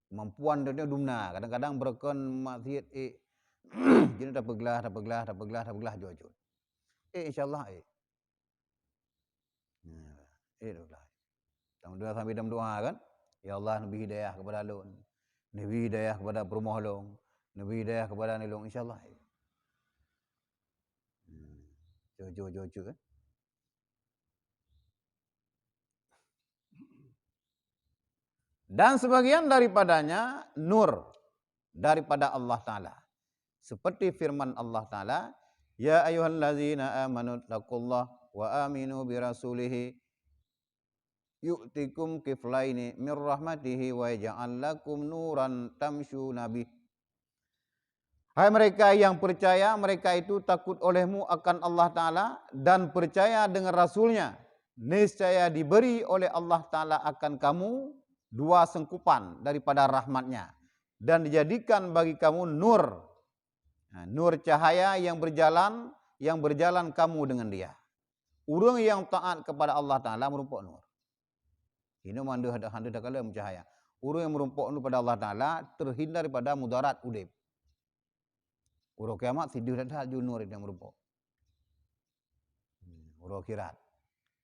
Kemampuan dia dumna, kadang-kadang berkon maksiat jadi tak peglah jujur. Insyaallah itulah. Tahun 2 sampai dalam doa kan. Ya Allah nabi hidayah kepada lu. Nabi hidayah kepada perumah long. Nabi hidayah kepada ni long insyaallah. Jujur kan. Dan sebagian daripadanya nur daripada Allah Ta'ala. Seperti firman Allah Ta'ala, Ya ayyuhallazina amanu taqullah wa aminu birasulihi yu'tikum kiflaini min rahmatihi wa yaj'al lakum nuran tamshuna bih. Hai mereka yang percaya, mereka itu takut olehmu akan Allah Ta'ala dan percaya dengan Rasulnya. Niscaya diberi oleh Allah Ta'ala akan kamu 2 sengkupan daripada rahmatnya. Dan dijadikan bagi kamu nur. Nur cahaya yang berjalan kamu dengan dia. Orang yang taat kepada Allah Ta'ala merupakan nur. Ini mandu handa kala mencahaya. Orang yang merupakan nur pada Allah Ta'ala terhindar daripada mudarat udip. Urang kiamat tidur dah nur yang merupakan. Urang akhirat.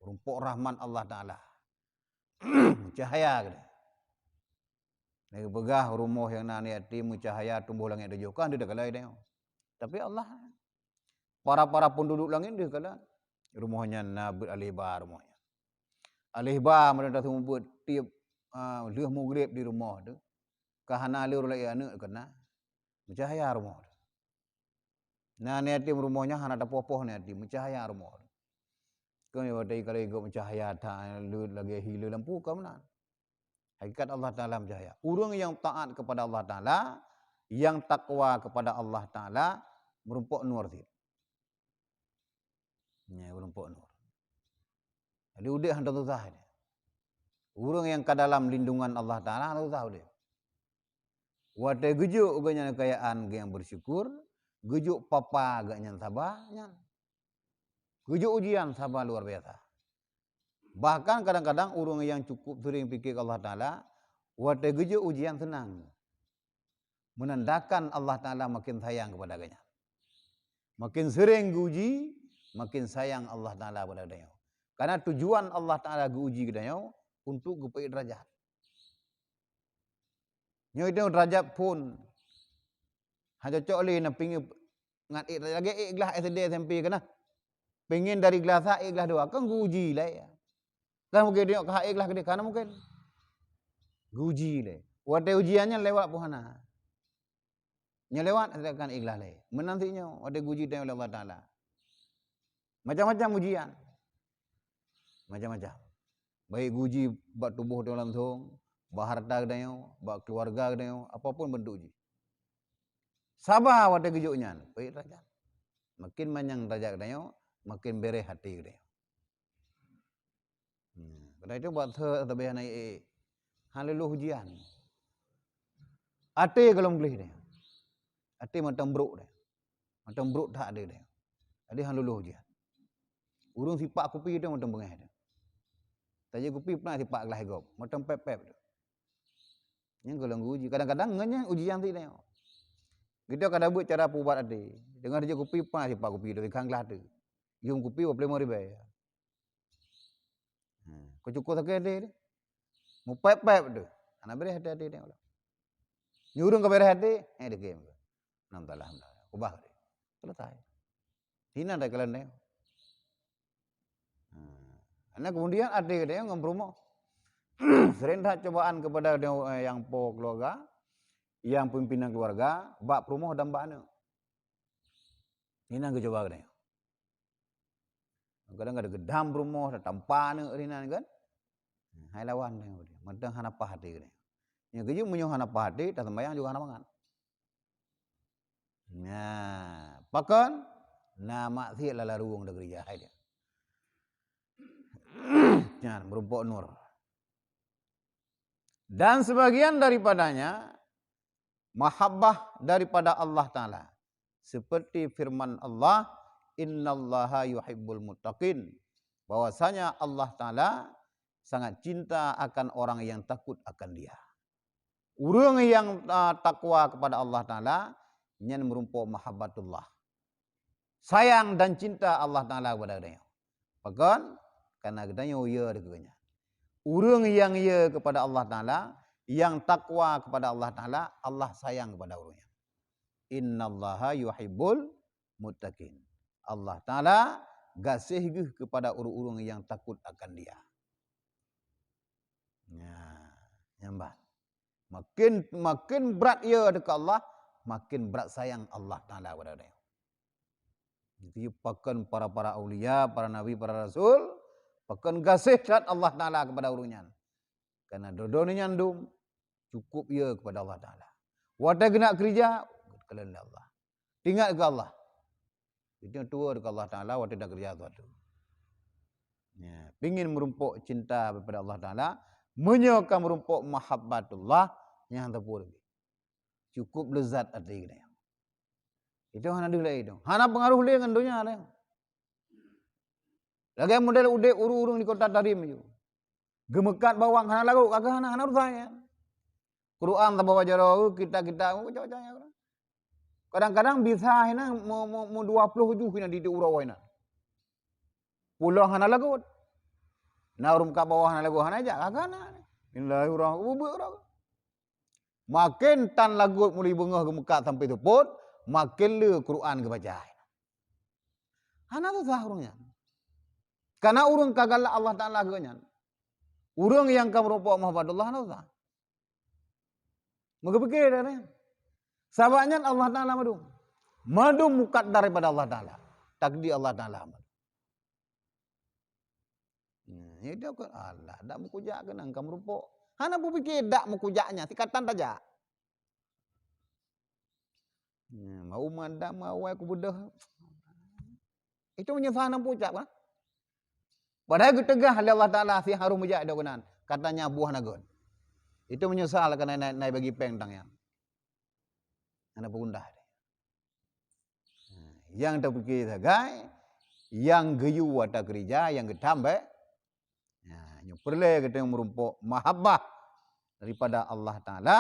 Merupakan rahmat Allah Ta'ala. Cahaya kita. Lagi begah rumah yang nak niati cahaya tumbuh langit tujuh kan dia kala dia. Tapi Allah para penduduk langit dia kala rumahnya Nabi Alihba rumahnya. Alihba mereka semua buat tiap leh maghrib di rumah tu. Kahana leh ulai anak kena cahaya rumah tu. Nah niati rumahnya hana ada popoh niati cahaya rumah tu. Kau ni waktu kalau ikut cahaya tak lagi hilang lampu kau mana? Hakikat Allah Ta'ala bercahaya. Orang yang taat kepada Allah Ta'ala, yang takwa kepada Allah Ta'ala, merumpuk nur dia. Ya, merumpuk nur. Jadi udah hendak susah dia. Orang yang ke dalam lindungan Allah Ta'ala, hendak susah dia. Wadah gejuk uganya kekayaan yang bersyukur, Gejuk papa agaknya sabarnya. Gejuk ujian sabar luar biasa. Bahkan kadang-kadang orang yang cukup sering fikir Allah Ta'ala, waktu gejuk ujian senang. Menandakan Allah Ta'ala makin sayang kepada agaknya. Makin sering diuji, makin sayang Allah Ta'ala kepada agaknya. Karena tujuan Allah Ta'ala diuji kepada untuk gupai derajat. Nyo itu derajat pun hanya cocok le nak pingin ngat lagi ikhlas SD SMP kena. Pengen dari kelas 1 kelas 2 kan uji lah ya. Kan mungkin dia ke ikhlas ke dia kan mungkin uji le. Waktu ujiannya lewat puhana. Nya lewat akan ikhlas le. Menantinya ada uji oleh Allah Taala. Macam-macam ujian. Macam-macam. Baik uji buat tubuh dia langsung, buat harta dia, buat keluarga dia, apapun bentuk uji. Sabar waktu kejutnya, baik derajat. Makin panjang derajat dia, makin beres hati dia. Karena itu buat terbiasa naik haleluya ujian. Hati kalau boleh dia. Hati macam bruk dia. Macam bruk tak ada dia. Jadi haleluya ujian. Urung sifat kopi dia macam bengah dia. Tadi kopi pernah sifat gelas gop, macam pep-pep dia. Yang kalau uji, kadang-kadang ngenya ujian tu dia. Kita kadang buat cara pubat hati. Dengar dia kopi pernah sifat kopi dia ikan gelas tu. Yung kopi apa boleh ribai. Kau cukup sakit dia. Mau pep-pep tu. Anak beri hati-hati dia. Nyurung ke beri hati, dia game. Alhamdulillah. Ubah dia. Selesai. Hina dah kalian dia. Anak kemudian adik dia ngam rumah. Sering tak cobaan kepada dia yang po keluarga, yang pimpinan keluarga, bak rumah dan bak anak. Hina ke coba dia. Kadang ada gedam rumah, ada tampan rina kan. Hai lawan dia. Madang hanapah hati dia. Yang keju menyuh hanapah hati, tak sembayang juga hanapangan. Nah, pakan nama si lala ruang dah gereja hai dia. Jangan merumpok nur. Dan sebagian daripadanya mahabbah daripada Allah Ta'ala. Seperti firman Allah, innallaha yuhibbul muttaqin. Bahwasanya Allah Ta'ala sangat cinta akan orang yang takut akan dia. Orang yang takwa kepada Allah Ta'ala, nyan merumpok mahabbatullah. Sayang dan cinta Allah Ta'ala kepada dia. Bahkan, karena katanya ya dekatnya. Orang yang ya kepada Allah Ta'ala, yang takwa kepada Allah Ta'ala, Allah sayang kepada orangnya. Innallaha yuhibbul muttaqin. Allah Ta'ala gasih kepada orang-orang yang takut akan dia. Ya, nyambat. Makin berat ya dekat Allah, makin berat sayang Allah Ta'ala kepada dia. Jadi pakan para aulia, para nabi, para rasul, pakan gasih kat Allah Ta'ala kepada orangnya. Karena dodo ni nyandum, cukup ya kepada Allah Ta'ala. Wadah kena kerja, kalian Allah. Tinggal ke Allah. Itu tua dekat Allah Ta'ala, wadah dah kerja tu. Ya, pingin merumpuk cinta kepada Allah Ta'ala, menyokong merumpuk mahabbatullah, yang terpur. Cukup lezat hati kita. Itu hana dulu itu. Hana pengaruh dia dengan dunia lah. Lagi model udah urung-urung di kota Tarim itu. Gemekat bawang hana lagu kagak hana rusaknya. Quran tak bawa jauh kita macam-macamnya. Kadang-kadang bisa hina mau 27 hina di urau hina. Pulau hana lagu. Na urum ka bawah hana lagu hana aja kagak hana. Inilah urang ubah. Makin tan lagu mulai bengah gemekat sampai tu pun makin le Quran ke baca. Hana tu sah urangnya. Karena urang kagak Allah Ta'ala ganya. Urang yang kamu rupa Muhammadullah hana tu sah. Moga fikir dah ni. Sabaknya Allah Ta'ala madu mukat daripada Allah Ta'ala. Takdir Allah Ta'ala madu. Itu kan Allah dak mukujak kan kamu rupa. Hana berfikir dak mukujaknya, sikatan saja. Mau mandak mau aku budah. Itu menyesal nak pucak kan? Padahal ketegah Allah Ta'ala si harum mujak dah kanan. Katanya buah nagon. Itu menyesal kerana naik bagi peng tang yang. Ana pundah. yang terpikir sebagai yang geyu wata kerja yang getambe. Ya, nyo perle kita merumpok mahabbah daripada Allah Taala,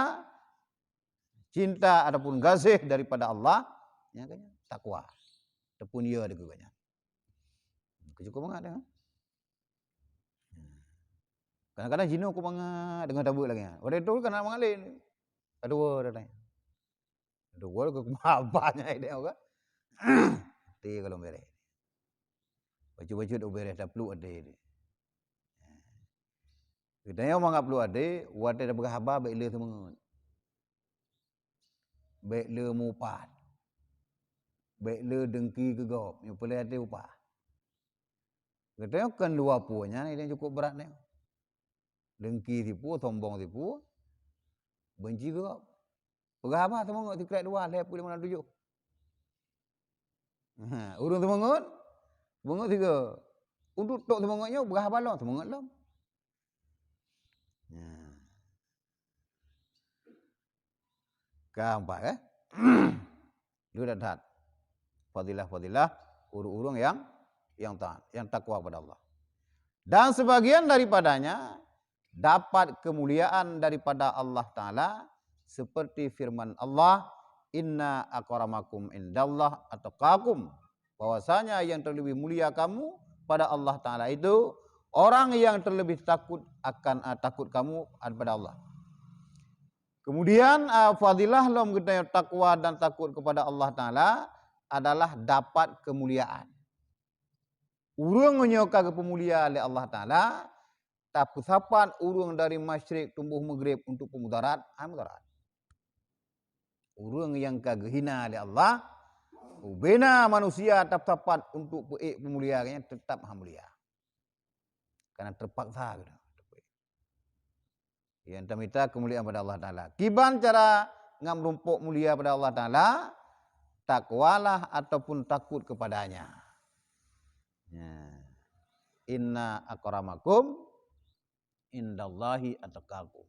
cinta ataupun kasih daripada Allah, ya kan? Takwa. Ataupun ia deganya. Cukup banget dah. Kadang-kadang jino aku banget dengan tabuk lagi. Orang itu kan nak mengalih. Kedua dah tanya. Kedua ke mahabbahnya dia orang. Ti kalau beres. Baju-baju tu beres dah perlu ada dia. Kita yang menganggap perlu ada, wadah dah berhabar baik le temengun. Baik le mupat. Baik le dengki gegop, yang boleh ada upah. Kita kan dua punya ni yang cukup berat ni. Dengki tipu, sombong tipu, benci gegop. Berhabar temengun tikret dua, lep 567. Urung temengun, temengun tiga. Untuk tok temengunnya berhabar lah, temengun lah. Keempat Lu dah taat. Fadilah-fadilah urung-urung yang taat, yang takwa kepada Allah. Dan sebagian daripadanya dapat kemuliaan daripada Allah Taala seperti firman Allah, inna akramakum indallah atqakum. Bahwasanya yang terlebih mulia kamu pada Allah Taala itu orang yang terlebih takut kamu kepada Allah. Kemudian fadilah lom kita takwa dan takut kepada Allah Taala adalah dapat kemuliaan. Urang menyoka kemuliaan oleh Allah Taala, tapi sapan urang dari masyrik tumbuh maghrib untuk pemudarat, mudarat. Urang yang kagehina oleh Allah, ubena manusia tetap untuk pemuliaannya tetap mulia. Karena terpaksa gitu. Yang minta kemuliaan pada Allah Ta'ala. Kiban cara ngamrumpuk mulia pada Allah Ta'ala, takwalah ataupun takut kepadanya. Ya. Inna akramakum indallahi atqakum.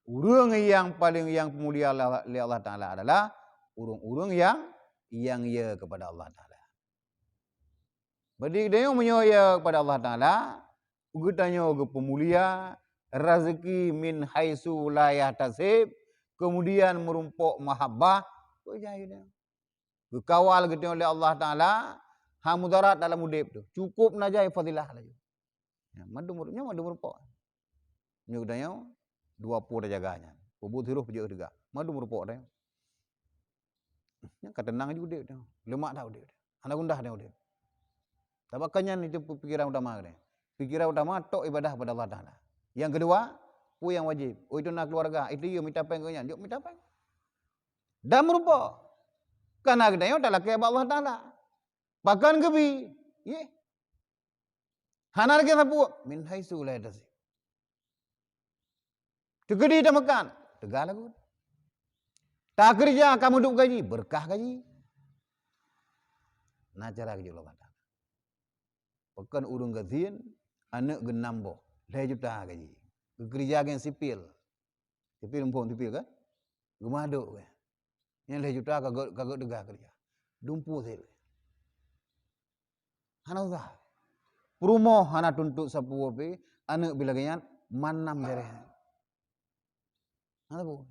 Urang yang paling yang mulia oleh Allah Ta'ala adalah urang-urang yang ya kepada Allah Ta'ala. Berarti dia yang menyoya kepada Allah Ta'ala, ugetanya ke pemulia, rezeki min haitsu la yahtasib, kemudian merumpuk mahabbah, kejayaan. Kekawal gitu oleh Allah Taala, mudarat dalam hidup tu. Cukup najai fadilah lagi. Ya, madu merumpuk. Nyudanya 20 dah jaganya. Kubut hirup je juga. Madu merumpuk dah. Ya ketenang juga dia. Lemak dah dia. Anak gundah dia. Tabakannya itu pikiran utama dia. Pikiran utama tok ibadah pada Allah Taala. Yang kedua, yang wajib. Itu nak keluarga. Itu dia minta pengnya. Dia minta peng. Dan merupakan. Karena kita adalah kehebat Allah Ta'ala. Bahkan kebi. Ya. Hanar kita buat. Min haitsu la yahtasib. Tegedi tak makan. Tegak lagu. Tak kerja kamu duk gaji. Berkah gaji. Nah cara kerja Allah Ta'ala. Bahkan urung gajian. Anak genambo. 2 juta gaji. Kerja yang sipil. Sipil umpun sipil kan? Gemaduk kan? Yang 2 juta kagak degah kerja. Dumpu sel. Hana usah. Perumoh hana tuntut sapu ape, anak bila ganyan manam jare. Hana bu.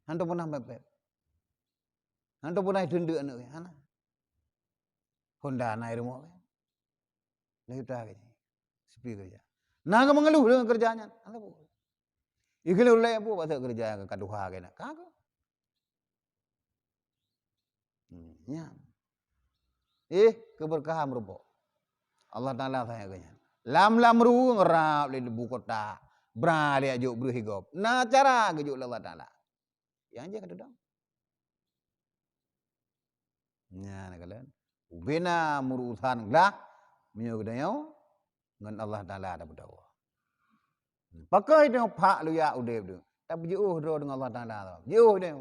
Hantu pernah bebek. Hantu pernah dende anak hana. Honda naik rumah. 2 juta gaji. Sipil kerja. Nah, kamu mengeluh dengan kerjanya. Apa bu? Ikhlas ulai apa pasal kerja kaduha kena? Kagak. Ya. Keberkahan merupakan. Allah Ta'ala saya kanya. Lam ru ngerap di ibu kota. Berali ajuk berhigop. Nah cara kejuk Allah Ta'ala. Yang aja kata dong. Ya, nak kalian. Ubena murusan lah. Menyugudayo. Dengan Allah Ta'ala ada berdakwah. Pakai dengan pak lu ya udep tu. Tapi jauh doa dengan Allah Ta'ala. Jauh dia.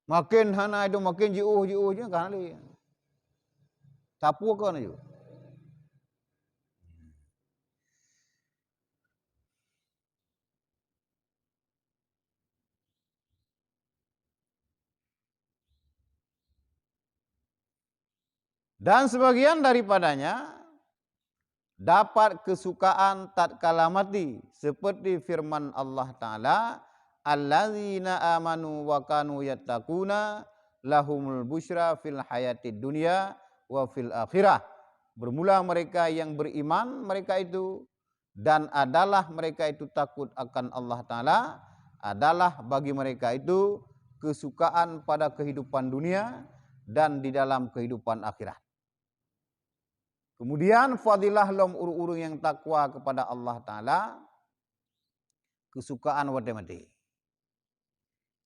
Makin hana itu makin jauh je kan ali. Sapu kan aja. Dan sebagian daripadanya dapat kesukaan tatkala mati, seperti firman Allah Ta'ala, allazina amanu wa kanu yattaquna lahumul busyra fil hayatid dunya wa fil akhirah. Bermula mereka yang beriman, mereka itu, dan adalah mereka itu takut akan Allah Ta'ala, adalah bagi mereka itu kesukaan pada kehidupan dunia dan di dalam kehidupan akhirat. Kemudian fadilah lom urung-urung yang takwa kepada Allah Ta'ala, kesukaan wate mati.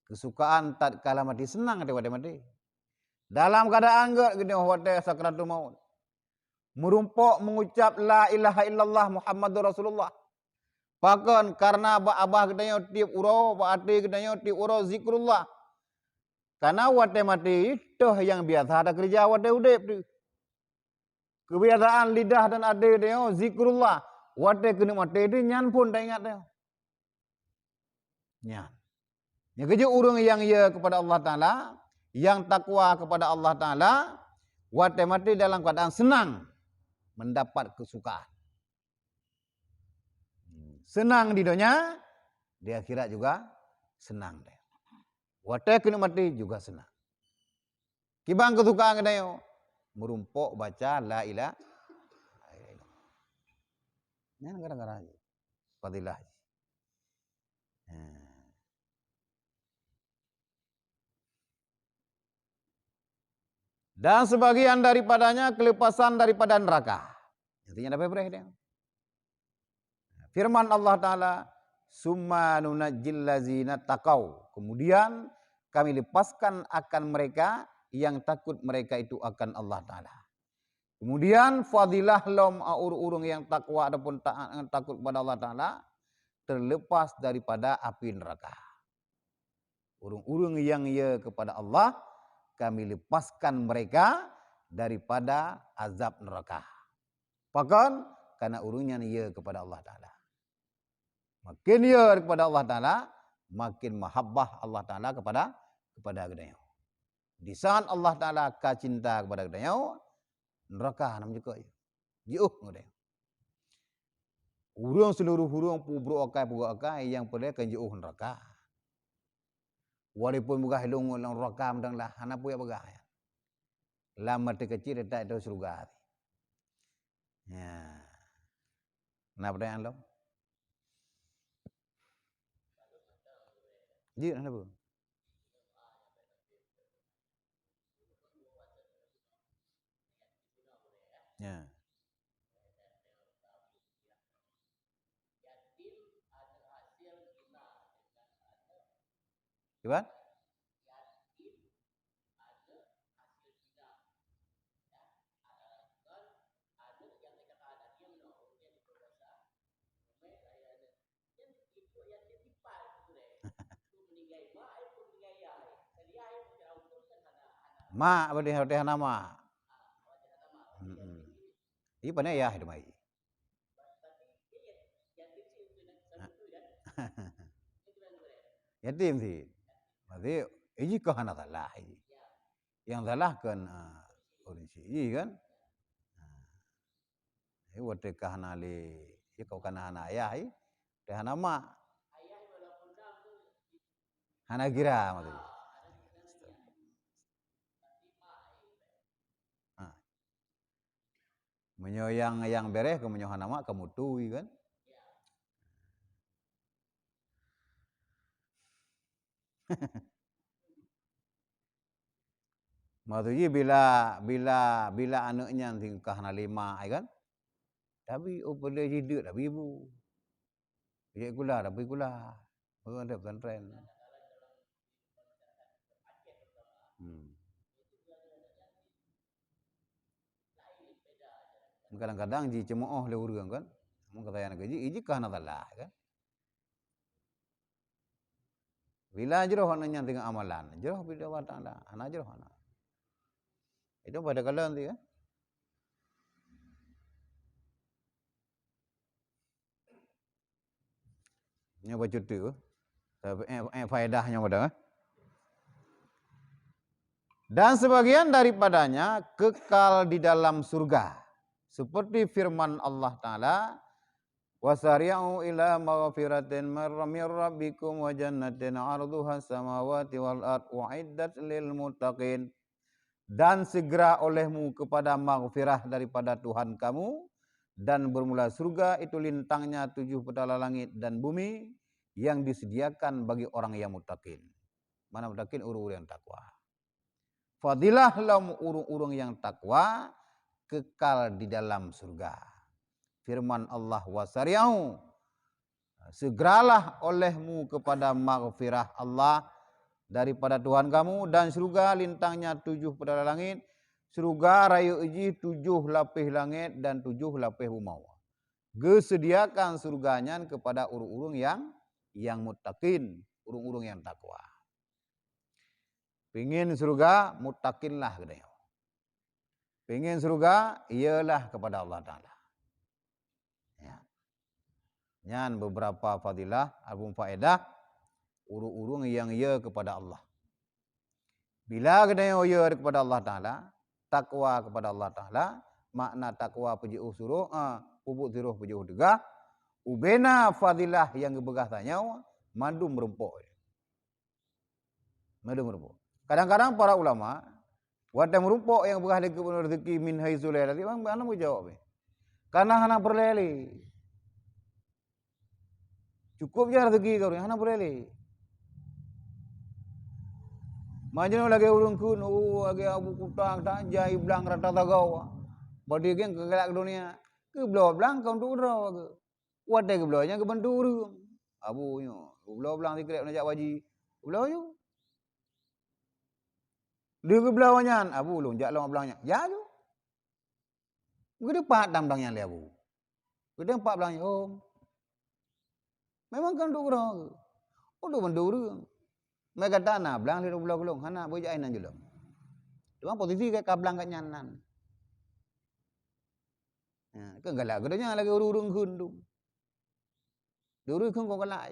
Kesukaan tatkala mati, senang wate mati. Dalam keadaan enggak gini wate sakratul maut. Merumpok mengucap la ilaha illallah Muhammadur Rasulullah. Bahkan karena abah katanya tiap uro, ati katanya tiap uro zikrullah. Karena wate mati itu yang biasa ada kerja wate udep tu. Kebiasaan lidah dan ade dia zikrullah. Wate kena mati itu nyan pun tak ingat dia. Nyan. Yang kerja urang yang ia kepada Allah Ta'ala, yang takwa kepada Allah Ta'ala, wate mati dalam keadaan senang mendapat kesukaan. Senang di dunia, di akhirat juga senang dia. Wate kena mati juga senang. Kibang kesukaan dia merumpok baca la ilaha illallah. Ini gara-gara fadilah. Dan sebagian daripadanya kelepasan daripada neraka. Intinya ada beberapa dia. Firman Allah Ta'ala, summa nunajjil lazina taqau. Kemudian kami lepaskan akan mereka yang takut mereka itu akan Allah Ta'ala. Kemudian fadilah lom urung yang takwa ataupun takut kepada Allah Ta'ala terlepas daripada api neraka. Urung-urung yang ia kepada Allah, kami lepaskan mereka daripada azab neraka. Bahkan karena urungnya ia kepada Allah Ta'ala. Makin ia kepada Allah Ta'ala, makin mahabbah Allah Ta'ala kepada kedanya. Di saat Allah Ta'ala cinta kepada kedanya, neraka nam juga. Jauh kedanya. Urung seluruh urung pubro akai yang pada kan jauh neraka. Walaupun bukan hilung neraka mendang lah, anak punya bagaya. Lama kecil tak ada surga. Ya. Kenapa dia lo? Ji, kenapa? Ya. Gimana? Ma apa dia nama? Ini pandai ya hidup mai. Yatim sih. Berarti ini kahana salah ini. Yang salah kan orang sih kan. Ini waktu kahana le, ini kau kahana ayah ini, kahana ma. Hana gira maksudnya. Menyo yang bereh ke menyo hana mak kamu tui kan. Maksudnya bila anaknya tingkah na 5 kan. Tapi boleh hidup tapi ibu. Dia gula tapi gula. Bukan ada pesantren. Kadang-kadang ji cemooh le urang kan. Mun kata yang gaji iji kahna salah kan. Bila jero hananya dengan amalan, jero bila wa taala, ana jero hana. Itu pada kala nanti kan. Nya baca tu. Faedahnya pada kan. Dan sebagian daripadanya kekal di dalam surga. Seperti firman Allah Ta'ala, wasari'u ila maghfiratin min rabbikum wa jannatin 'arduha samawati wal ard u'iddat lil muttaqin. Dan segera olehmu kepada maghfirah daripada Tuhan kamu, dan bermula surga itu lintangnya 7 petala langit dan bumi yang disediakan bagi orang yang muttaqin. Mana muttaqin? Urung-urung yang takwa. Fadilah lahum urung-urung yang takwa kekal di dalam surga. Firman Allah, wasari'u, segeralah olehmu kepada maghfirah Allah daripada Tuhan kamu, dan surga lintangnya 7 petala langit. Surga raya uji 7 lapis langit dan 7 lapis bumi. Gesediakan surganya kepada urung-urung yang muttaqin, urung-urung yang takwa. Pingin surga, muttaqinlah katanya. Pingin surga, ialah kepada Allah Ta'ala. Ya. Nyan beberapa fadilah, album faedah, urung-urung yang ia kepada Allah. Bila katanya ia kepada Allah Ta'ala, takwa kepada Allah Ta'ala, makna takwa pejuh suruh, pupuk siruh pejuh degah, ubena fadilah yang gebegah tanya, mandu merempuk. Mandu merempuk. Kadang-kadang para ulama, wadah merumpuk yang berkah rezeki min haizul lailati, mana mau jawab? Karena hana berleli. Cukup je rezeki kau ni, hana berleli. Majno lagi urung kun, lagi abu kutang tak jai blang rata tagaw. Badi geng kegelak dunia, ke belah blang kau tu ura ke. Wadah ke belahnya ke bentur. Abu nyo, belah blang dikrek nak waji. Belah yo. Dia ke belawanya, abu long jak long belangnya. Ya tu. Gede pat dam belangnya le abu. Gede empat belangnya om. Memang kan duk orang. Oh duk bendur. Mereka tanah belang dia belah golong. Hana boleh ainan julam. Cuma posisi ke kablang kat nyanan. Ya, kan galak gedenya lagi urung kun tu. Urung kun kau galak.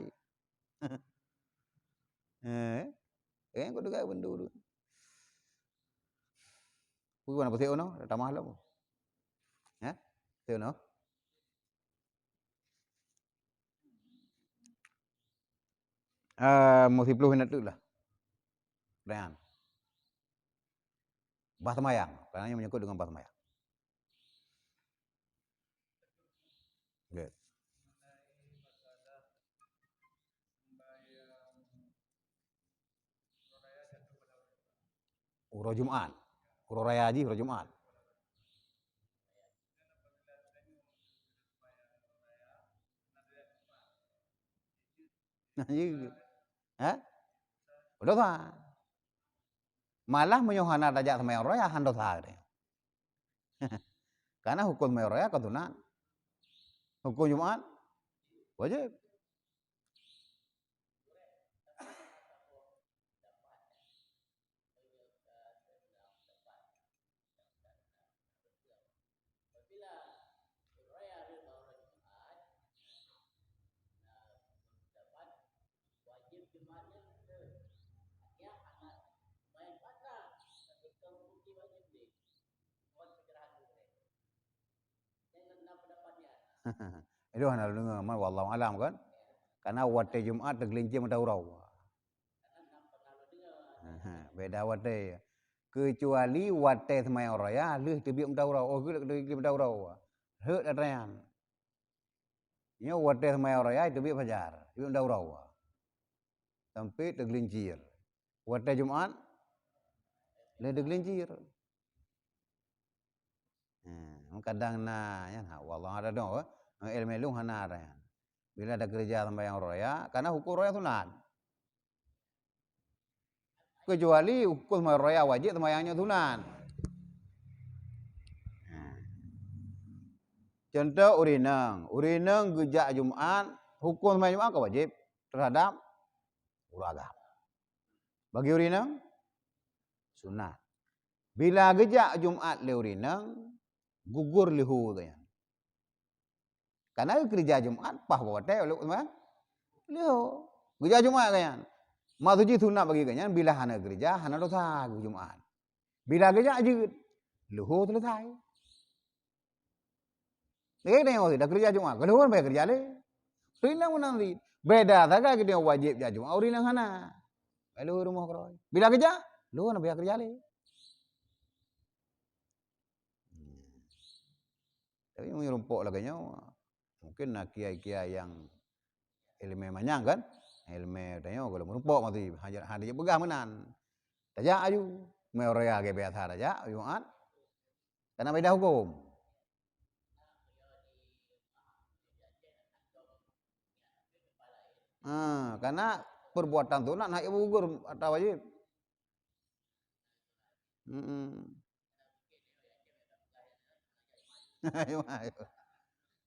Kau dekat bendur. Bukan apa sih ono? Tamah lah. Ya? Sih ono? Mesti 10 minit tu lah. Pertanyaan. Bah semayang. Pertanyaannya menyangkut dengan bah semayang. Okay. Urut Jumat. Urut Raya Haji, urut Jumat. Hah? Udah tak? Malah menyohana dajak semayang raya handal sah. Karena hukum semayang raya ketunan. Hukum Jumat wajib. Itu hanya dengar man wallahu alam kan. Karena wate Jumat tergelincir mendaurau. Beda wate. Kecuali wate semayang raya leh tebik mendaurau. Oh gelak tebik mendaurau. Hek datang. Ini wate semayang raya tebik fajar, tebik mendaurau. Sampai tergelincir. Wate Jumat leh tergelincir. Kadang na ya wallahu ada dong. Ilmu hana ada. Bila ada kerja sembahyang raya, karena hukum raya sunat. Kecuali hukum sembahyang raya wajib sembahyangnya sunat. Contoh urinang gejak Jumat, hukum sembahyang Jumat wajib terhadap uragam. Bagi urinang sunat. Bila gejak Jumat le urinang gugur lihu tu ya. Karena kerja Jumat pah bawa teh oleh teman. Liho. Kerja Jumat kan. Maksudnya sunat bagi kanyan bila hana kerja hana dosa Jumat. Bila kerja je, luhur selesai. Tengok dah kerja Jumaat, luhur bayar kerja le. Rilang nanti. Beda tak kita wajib kerja Jumaat, rilang sana. Luhur rumah kerja. Bila kerja, luhur nak bayar kerja le. Tapi merumpuk lagi mungkin nak kiai-kiai yang ilmu manyang kan, ilmu tanya kalau merumpuk mati hanya dia pegang menan. Tajak aju, mereka ke biasa tajak Jumaat. Karena beda hukum. Karena perbuatan tu nak naik gugur atau wajib.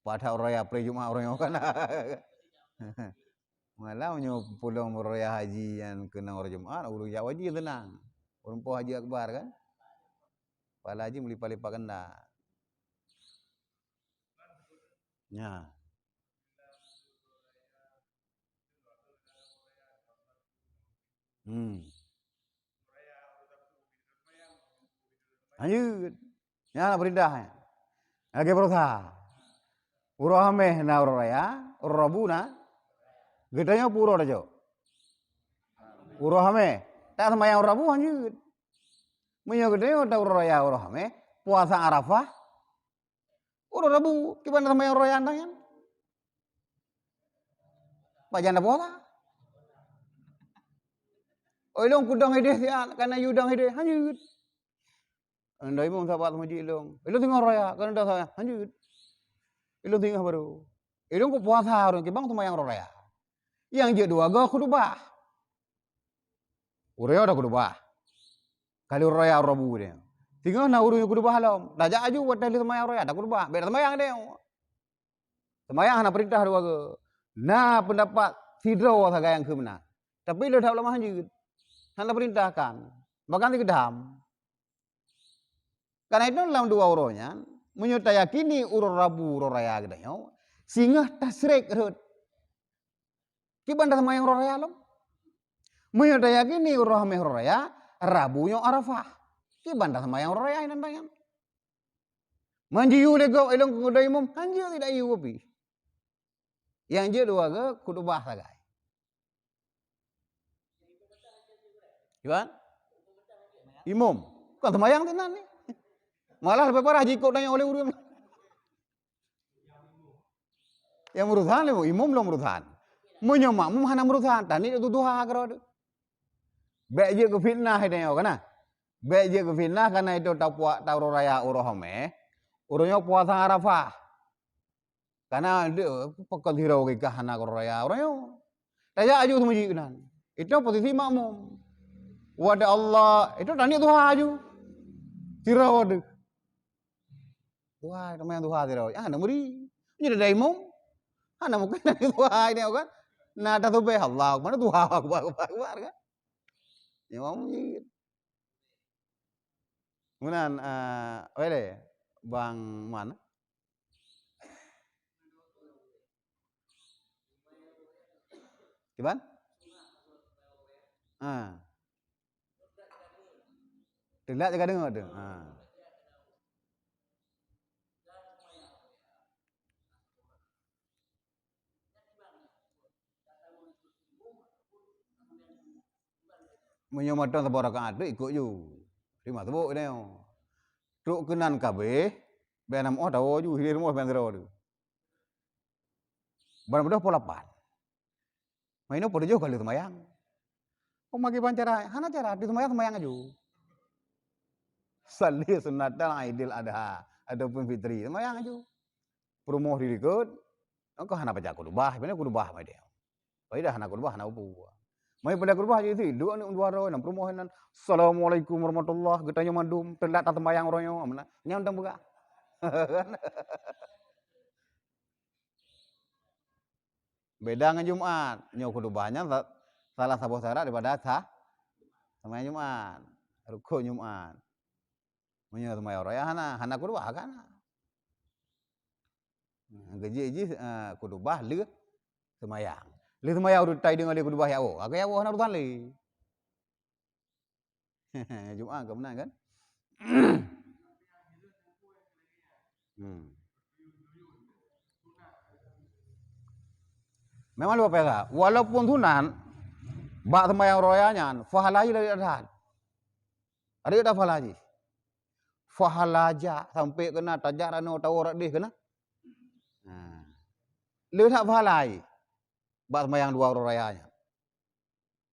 Pada raya pre-Jumaat orang kan. Malah nyo pulang raya haji yang kena orang Jumaat, urus haji tenang. Orang haji akbar kan. Pala haji melipat-lipat kena. Ya. Lanjut. Ya perintah. Lagi berusaha. Urahame na uraya, urabuna. Gedanya puro dah jo. Urahame. Tak sama yang urabu lanjut. Menyo gedanya tak uraya urahame. Puasa Arafah. Urabu. Gimana sama yang uraya andang kan? Pajanda puasa. Ilong kudang hideh sian, karena yudang hideh lanjut. Anda imam sahabat sama ilong. Ilong tengah raya, karena dah saya lanjut. Ilong tengah baru. Ilong ku puasa orang kibang tu mayang raya. Yang je dua ga khutbah. Uraya dah khutbah. Kali raya Rabu dia. Tengah na urus khutbah lam. Dah jak aju buat tali semayang raya dah khutbah. Beda semayang dia. Semayang na perintah dua ga. Na pendapat sidro saga yang kebenar. Tapi lo dah lama lanjut. Hendak perintahkan. Bahkan kedam. Karena itu dalam dua urusnya, menyertai yakini urus Rabu urus raya gedanya, singgah tasrek rut. Kibanda sama yang urus raya lom. Menyertai yakini urus hame urus raya, Rabu yang Arafah. Kibanda sama yang urus raya nandang. Manjiu lego elong kudai mum, anjir tidak iu kopi. Yang je dua ke kudu bah sagai. Iwan? Imam. Kan semayang tenan ni. Malah lebih parah jika tanya oleh urus. Yang merusahan le imam lo merusahan. Munyo makmum hana merusahan, tani itu duha kerod. Baik je ke fitnah dia kana. Baik je ke fitnah karena itu tau raya urahame. Urusnya puasa Arafah. Karena dia pekal hirau ke hana raya urusnya. Tajak aju sama jinan. Itu posisi makmum. Wada Allah, itu tani duha aju. Tirau ada. Duha, namanya duha tirau. Ana muri. Jadi dah imam. Ana mungkin dari duha ini kan. Nah, dah tu Allah, mana duha akbar kan. Imam ni. Kemudian oleh Bang mana? Kiban? Tidak jaga dengar tu. Menyomatan sebuah rakaat tu ikut ju. Terima tebuk dia. Truk kenan kabeh, benam tahu ju hilir mo ben zero tu. Barang-barang pola pan. Maino podo jo kali semayang. Magi pancara, hana cara di semayang aju. Salih sunatan Aidil Adha ataupun Fitri semayang aju. Promoh diri ikut. Engkau hana baca kudubah, benar kudubah mai dia. Pai dah hana kudubah hana upu. Mai pada kudubah je tu, dua ni dua nam promohan. Assalamualaikum warahmatullahi getanya mandum, telat tak semayang orangnya, amna. Nyandang buka. Beda dengan Jumat, nyo kudubahnya salah satu syarat daripada sah semayang Jumat. Rukun Jumat. Menyo semayang raya hana kudubah kan. Gaji kudubah le semayang. Le semayang urut tai dengan le kudubah yao. Agak yao hana urusan le. Jumat ke benar kan? Memang luar biasa. Walaupun sunan, bak sembahyang royanya, fahala dari adat. Ada dah fahala haji. Fahala aja sampai kena tajaran tahu orang deh kena. Lu tak fahala haji. Bak sembahyang dua royanya.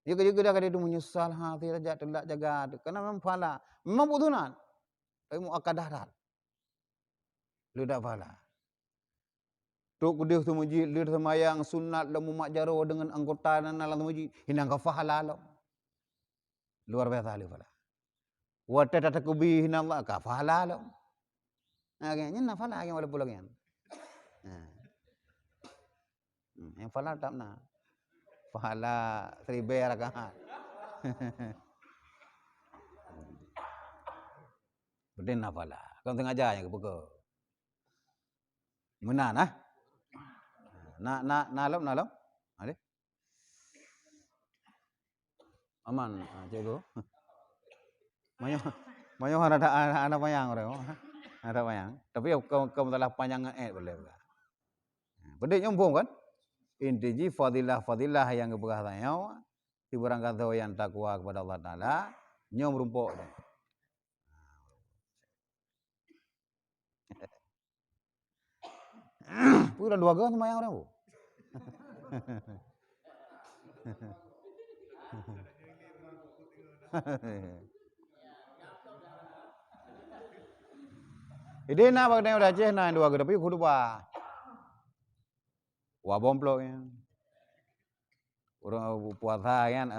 Juga dia kata itu menyesal hati raja tidak jaga. Karena memang fahala. Memang putunan. Tapi mu akad darat. Lu tak fahala. Tok dia tu masjid, dia sembahyang sunat lamu mak jaro dengan anggota dan dalam masjid. Hinang ka fahala lo. Luar biasa lu fahala. Wata tata kubi hinang ka fahala lo. Agaknya na fahala yang wala pulang yan. Yang fahala tak na. Fahala 1000 rakaat. Beden na fahala. Kau tengah aja yang kebuka. Menan ah. Nalom. Ada? Aman, cikgu. Mayo ada payang orang. Ada payang. Tapi kau telah panjangan boleh. Bede nyombong kan? Inti fadilah yang keberkatan hiburan kata yang takwa kepada Allah Taala nyom rumpuk. Pura dua gak sama yang orang bu. Ide na bag na udah ceh na dua gak tapi kudu ba. Wa bomplok ya. Urang puasa kan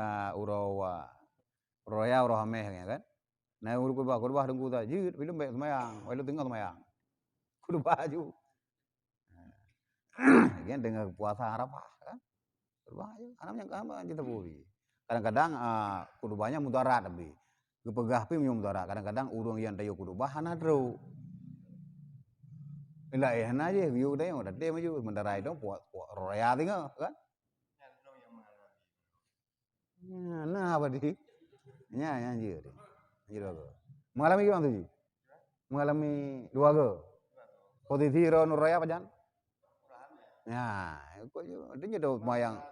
roya hameh kan. Nah kudu ba dengku ta jit film bae semayang, wae lu tengah semayang. Kudu baju. Kan dengan puasa Arafah kan. Berbahaya. Anamnya apa kita buri. Kadang-kadang kudu banyak mudarat tapi. Gepegah pi mudarat. Kadang-kadang urang yang tayo kudu bahana dro. Ila ehna je view teh udah dia maju mendarai dong puak roya tinggal kan. Nah apa di? Nya anjir. Anjir aku. Mengalami gimana tuh? Mengalami dua ke? Posisi ro roya apa jan? Ya, kok dia do mayang.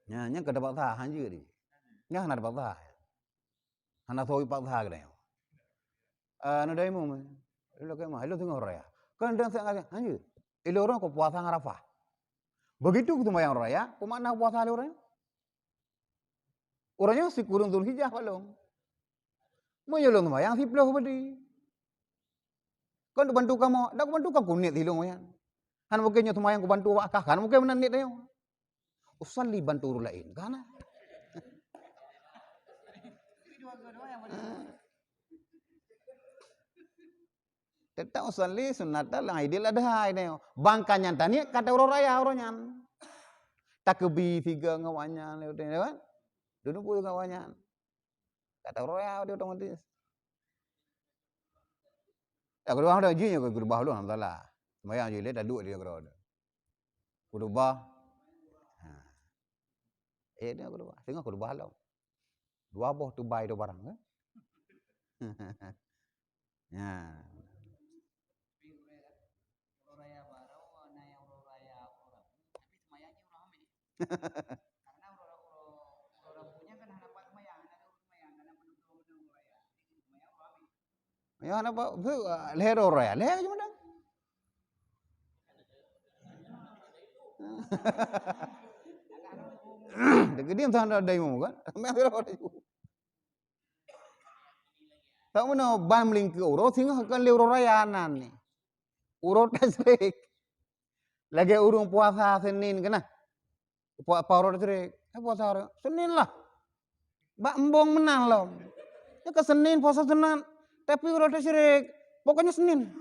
Nya kada paksa anjir di. Nya hana paksa. Hana thoi paksa ke dah. Nadai mu, ilo kemah, ilo tengok raya. Kan dan saya anjir, ilo orang kau puasa Arafah. Begitu kita mayang raya, kemana puasa ilo orang? Orangnya si kurung Zulhijjah balong. Mau yolong mayang si peloh bedi. Kan bantu kamu, dak bantu kamu kunit hilong mayang. Kan mungkin nyoto mayang ku bantu wakah, kan mungkin menanit ayo. Usalli bantu lain, kan? Tetap usalli sunnatal aidil adha ini. Bangkanya tani kata orang raya orangnya. Takbi tiga ngawanya lewat kan. Duduk puluh ngawanya. Kata orang raya dia otomatis. Ya kedua ada jinya ke kedua lu alhamdulillah. Semaya je le dah duduk dia kedua. Kedua. Dia kedua. Tengok kedua halau. Dua boh tu bai tu barang kan. Ya. Karena orang punya kan harapan semayang, ada semayang karena menunggu raya. Semayang rame. Ya apa? Leher raya, leher cuma dah. Dekat sana ada imu kan? Tak mana ban melingki uro, sehingga kan leher raya nan ni. Uro tasrik. Lagi urung puasa Senin kena. Puasa tasrik. Puasa hari Senin lah. Bak embong menang loh. Ya ke Senin puasa Senin. Tapi uro tasrik. Pokoknya Senin.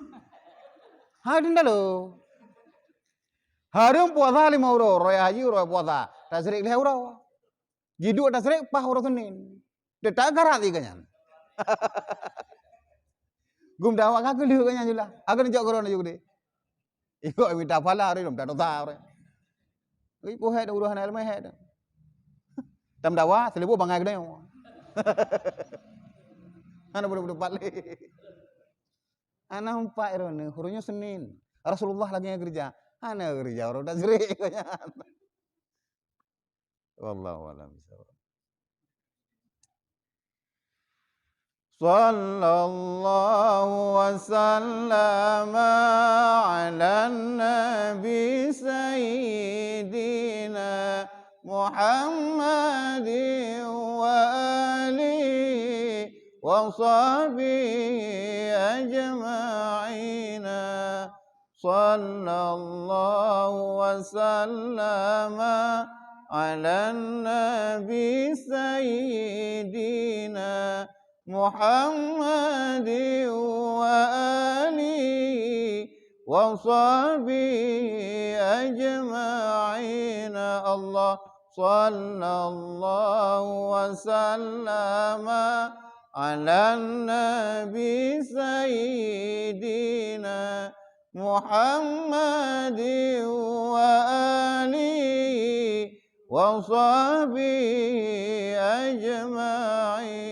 Hari dah lo. Hari puasa 5 euro. Raya haji uro puasa. Tasrik 5 euro. Jidu tasrik pah uro Senin. Dia tak garati kanyan. Gum dah wak aku liu kanyan jula. Aku nak jauh korona juga deh. Ikut minta pala hari lom tak tahu orang. Ibu head urusan ilmu head. Tam dawa selibu bangai gede. Ana boleh balik. Ana umpa irone, hurunya Senin. Rasulullah lagi kerja. Ana kerja orang udah seri. Wallahu a'lam bishawab. Sallallahu wasallama ala nabi sayyidina Muhammadin wa alihi wa sahbihi ajma'ina. Sallallahu wasallama ala nabi sayyidina Muhammad wa alihi wa sahbihi ajma'ina. Allah sallallahu wa sallama ala nabi sayyidina Muhammad wa alihi wa sahbihi ajma'in.